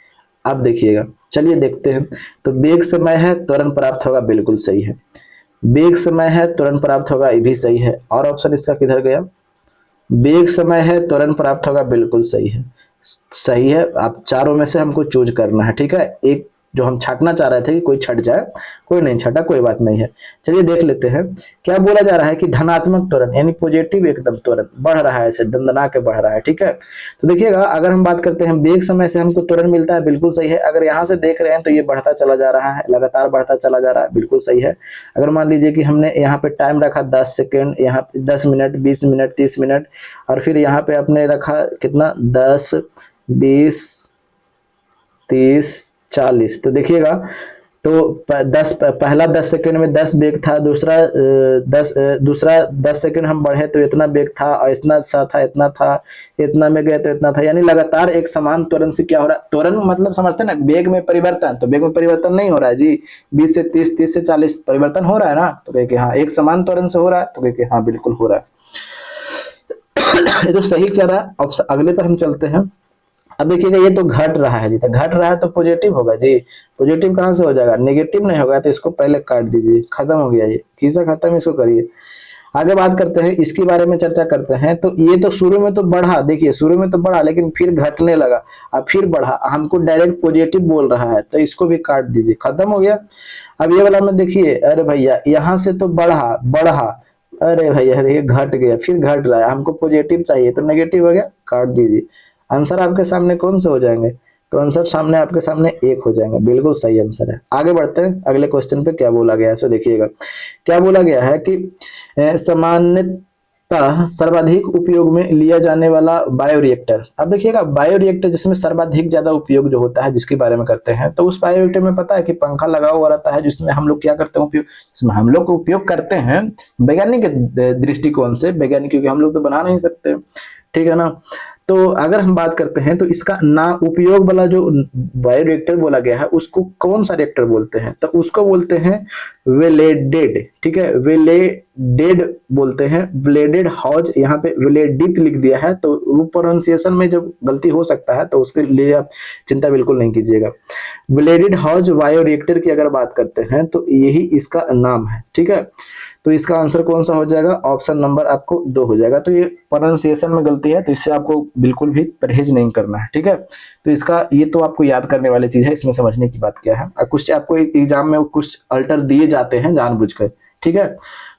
अब देखिएगा, चलिए देखते हैं। तो वेग समय है, त्वरण प्राप्त होगा, बिल्कुल सही है। वेग समय है, त्वरण प्राप्त होगा, ये भी सही है। और ऑप्शन इसका किधर गया? वेग समय है, त्वरण प्राप्त होगा, बिल्कुल सही है। सही है। आप चारों में से हमको चूज करना है, ठीक है। एक जो हम छाटना चाह रहे थे कि कोई छट जाए, कोई नहीं छटा, कोई बात नहीं है। चलिए देख लेते हैं क्या बोला जा रहा है कि धनात्मक त्वरण यानी पॉजिटिव एकदम त्वरण बढ़ रहा है, ऐसे दंदना के बढ़ रहा है। ठीक है, तो देखिएगा अगर हम बात करते हैं वेग समय से हमको त्वरण मिलता है, बिल्कुल सही है। अगर यहाँ से देख रहे हैं तो ये बढ़ता चला जा रहा है, लगातार बढ़ता चला जा रहा है, बिल्कुल सही है। अगर मान लीजिए कि हमने यहाँ पे टाइम रखा 10 सेकेंड, यहाँ 10 मिनट, 20 मिनट, 30 मिनट, और फिर यहाँ पे आपने रखा कितना 10, 20, 30, 40, तो देखिएगा तो 10 पहला 10 सेकंड में 10 बेग था, दूसरा 10 सेकंड हम बढ़े तो इतना बेग था, और इतना सा था, इतना था, इतना में गए तो इतना था। यानी लगातार एक समान त्वरण से क्या हो रहा है, त्वरण मतलब समझते हैं ना, बेग में परिवर्तन, तो बेग में परिवर्तन नहीं हो रहा है जी, 20 से 30, 30 से 40 परिवर्तन हो रहा है ना, तो कहे कि हाँ एक समान त्वरण से हो रहा है, तो कहे कि हाँ बिल्कुल हो रहा है। ये तो सही चल रहा है। अब अगले पर हम चलते हैं। अब देखिएगा ये तो घट रहा है जी, तो घट रहा है तो पॉजिटिव होगा जी, पॉजिटिव कहाँ से हो जाएगा, नेगेटिव नहीं होगा, तो इसको पहले काट दीजिए, खत्म हो गया ये, खींचा खत्म, इसको करिए। आगे बात करते हैं, इसके बारे में चर्चा करते हैं। तो ये तो शुरू में तो बढ़ा, देखिए शुरू में तो बढ़ा लेकिन फिर घटने लगा, अब फिर बढ़ा, हमको डायरेक्ट पॉजिटिव बोल रहा है, तो इसको भी काट दीजिए, खत्म हो गया। अब ये वाला में देखिए, अरे भैया यहाँ से तो बढ़ा बढ़ा, अरे भैया ये घट गया, फिर घट रहा है, हमको पॉजिटिव चाहिए तो नेगेटिव हो गया, काट दीजिए। आंसर आपके सामने कौन से हो जाएंगे, तो आंसर सामने आपके सामने एक हो जाएंगे, बिल्कुल सही आंसर है। आगे बढ़ते हैं अगले क्वेश्चन पे, क्या बोला गया है सो देखिएगा। क्या बोला गया है कि सामान्यतः सर्वाधिक उपयोग में लिया जाने वाला बायोरिएक्टर। अब देखिएगा बायोरिएक्टर जिसमें सर्वाधिक ज्यादा उपयोग जो होता है, जिसके बारे में करते हैं, तो उस बायोरिएक्टर में पता है कि पंखा लगा हुआ रहता है, जिसमें हम लोग क्या करते हैं उपयोग, जिसमें हम लोग उपयोग करते हैं वैज्ञानिक दृष्टिकोण से, वैज्ञानिक क्योंकि हम लोग तो बना नहीं सकते, ठीक है ना। तो अगर हम बात करते हैं तो इसका ना उपयोग वाला जो बायोरिएक्टर बोला गया है उसको कौन सा रिएक्टर बोलते हैं, तो उसको बोलते हैं वेलेडेड, ठीक है, वेलेडेड बोलते हैं, वेलेडेड हाउस, यहाँ पे वेलेडित लिख दिया है, तो वो प्रोनाउंसिएशन में जब गलती हो सकता है तो उसके लिए आप चिंता बिल्कुल नहीं कीजिएगा। वेलेडेड हाउस बायोरिएक्टर की अगर बात करते हैं तो यही इसका नाम है, ठीक है। तो इसका आंसर कौन सा हो जाएगा, ऑप्शन नंबर आपको 2 हो जाएगा। तो ये प्रोनाउंसिएशन में गलती है, तो इससे आपको बिल्कुल भी परहेज नहीं करना है, ठीक है। तो इसका ये तो आपको याद करने वाली चीज है, इसमें समझने की बात क्या है। कुछ आपको एग्जाम में कुछ अल्टर दिए जाते हैं जानबूझकर, ठीक है।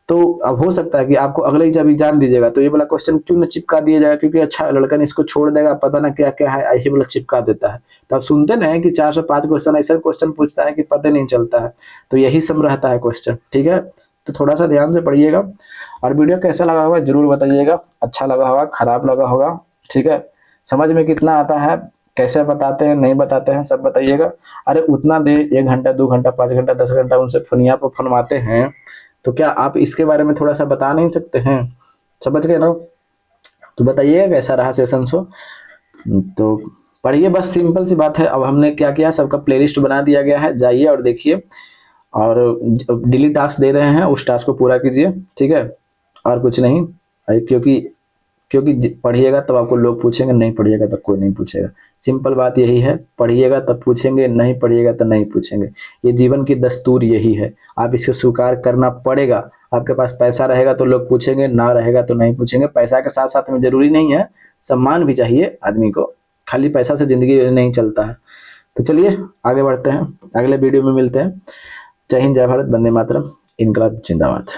तो अब हो सकता है कि आपको अगले जब एग्जाम दीजिएगा तो ये वाला क्वेश्चन क्यों न चिपका दिया जाएगा, क्योंकि अच्छा लड़का ने इसको छोड़ देगा, पता ना क्या क्या है, यही वाला चिपका देता है। तो आप सुनते ना कि 4 से 5 क्वेश्चन ऐसा क्वेश्चन पूछता है कि पता नहीं चलता है, तो यही सब रहता है क्वेश्चन, ठीक है। तो थोड़ा सा ध्यान से पढ़िएगा, और वीडियो कैसा लगा होगा जरूर बताइएगा, अच्छा लगा होगा, खराब लगा होगा, ठीक है। समझ में कितना आता है, कैसे बताते हैं, नहीं बताते हैं, सब बताइएगा। अरे उतना दे 1 घंटा, 2 घंटा, 5 घंटा, 10 घंटा उनसे फोनिया पर फनवाते हैं, तो क्या आप इसके बारे में थोड़ा सा बता नहीं सकते हैं, समझ गए ना। तो बताइएगा कैसा रहा सेशन शो, तो पढ़िए, बस सिंपल सी बात है। अब हमने क्या किया, सबका प्लेलिस्ट बना दिया गया है, जाइए और देखिए, और डेली टास्क दे रहे हैं उस टास्क को पूरा कीजिए, ठीक है, और कुछ नहीं। क्योंकि क्योंकि पढ़िएगा तब आपको लोग पूछेंगे, नहीं पढ़िएगा तब कोई नहीं पूछेगा। सिंपल बात यही है, पढ़िएगा तब पूछेंगे, नहीं पढ़िएगा तो नहीं पूछेंगे। ये जीवन की दस्तूर यही है, आप इसे स्वीकार करना पड़ेगा। आपके पास पैसा रहेगा तो लोग पूछेंगे, ना रहेगा तो नहीं पूछेंगे। पैसा के साथ साथ में जरूरी नहीं है सम्मान भी चाहिए आदमी को, खाली पैसा से जिंदगी नहीं चलता है। तो चलिए आगे बढ़ते हैं, अगले वीडियो में मिलते हैं। जय हिंद, जय भारत, वंदे मातरम, इनकलाब जिंदाबाद।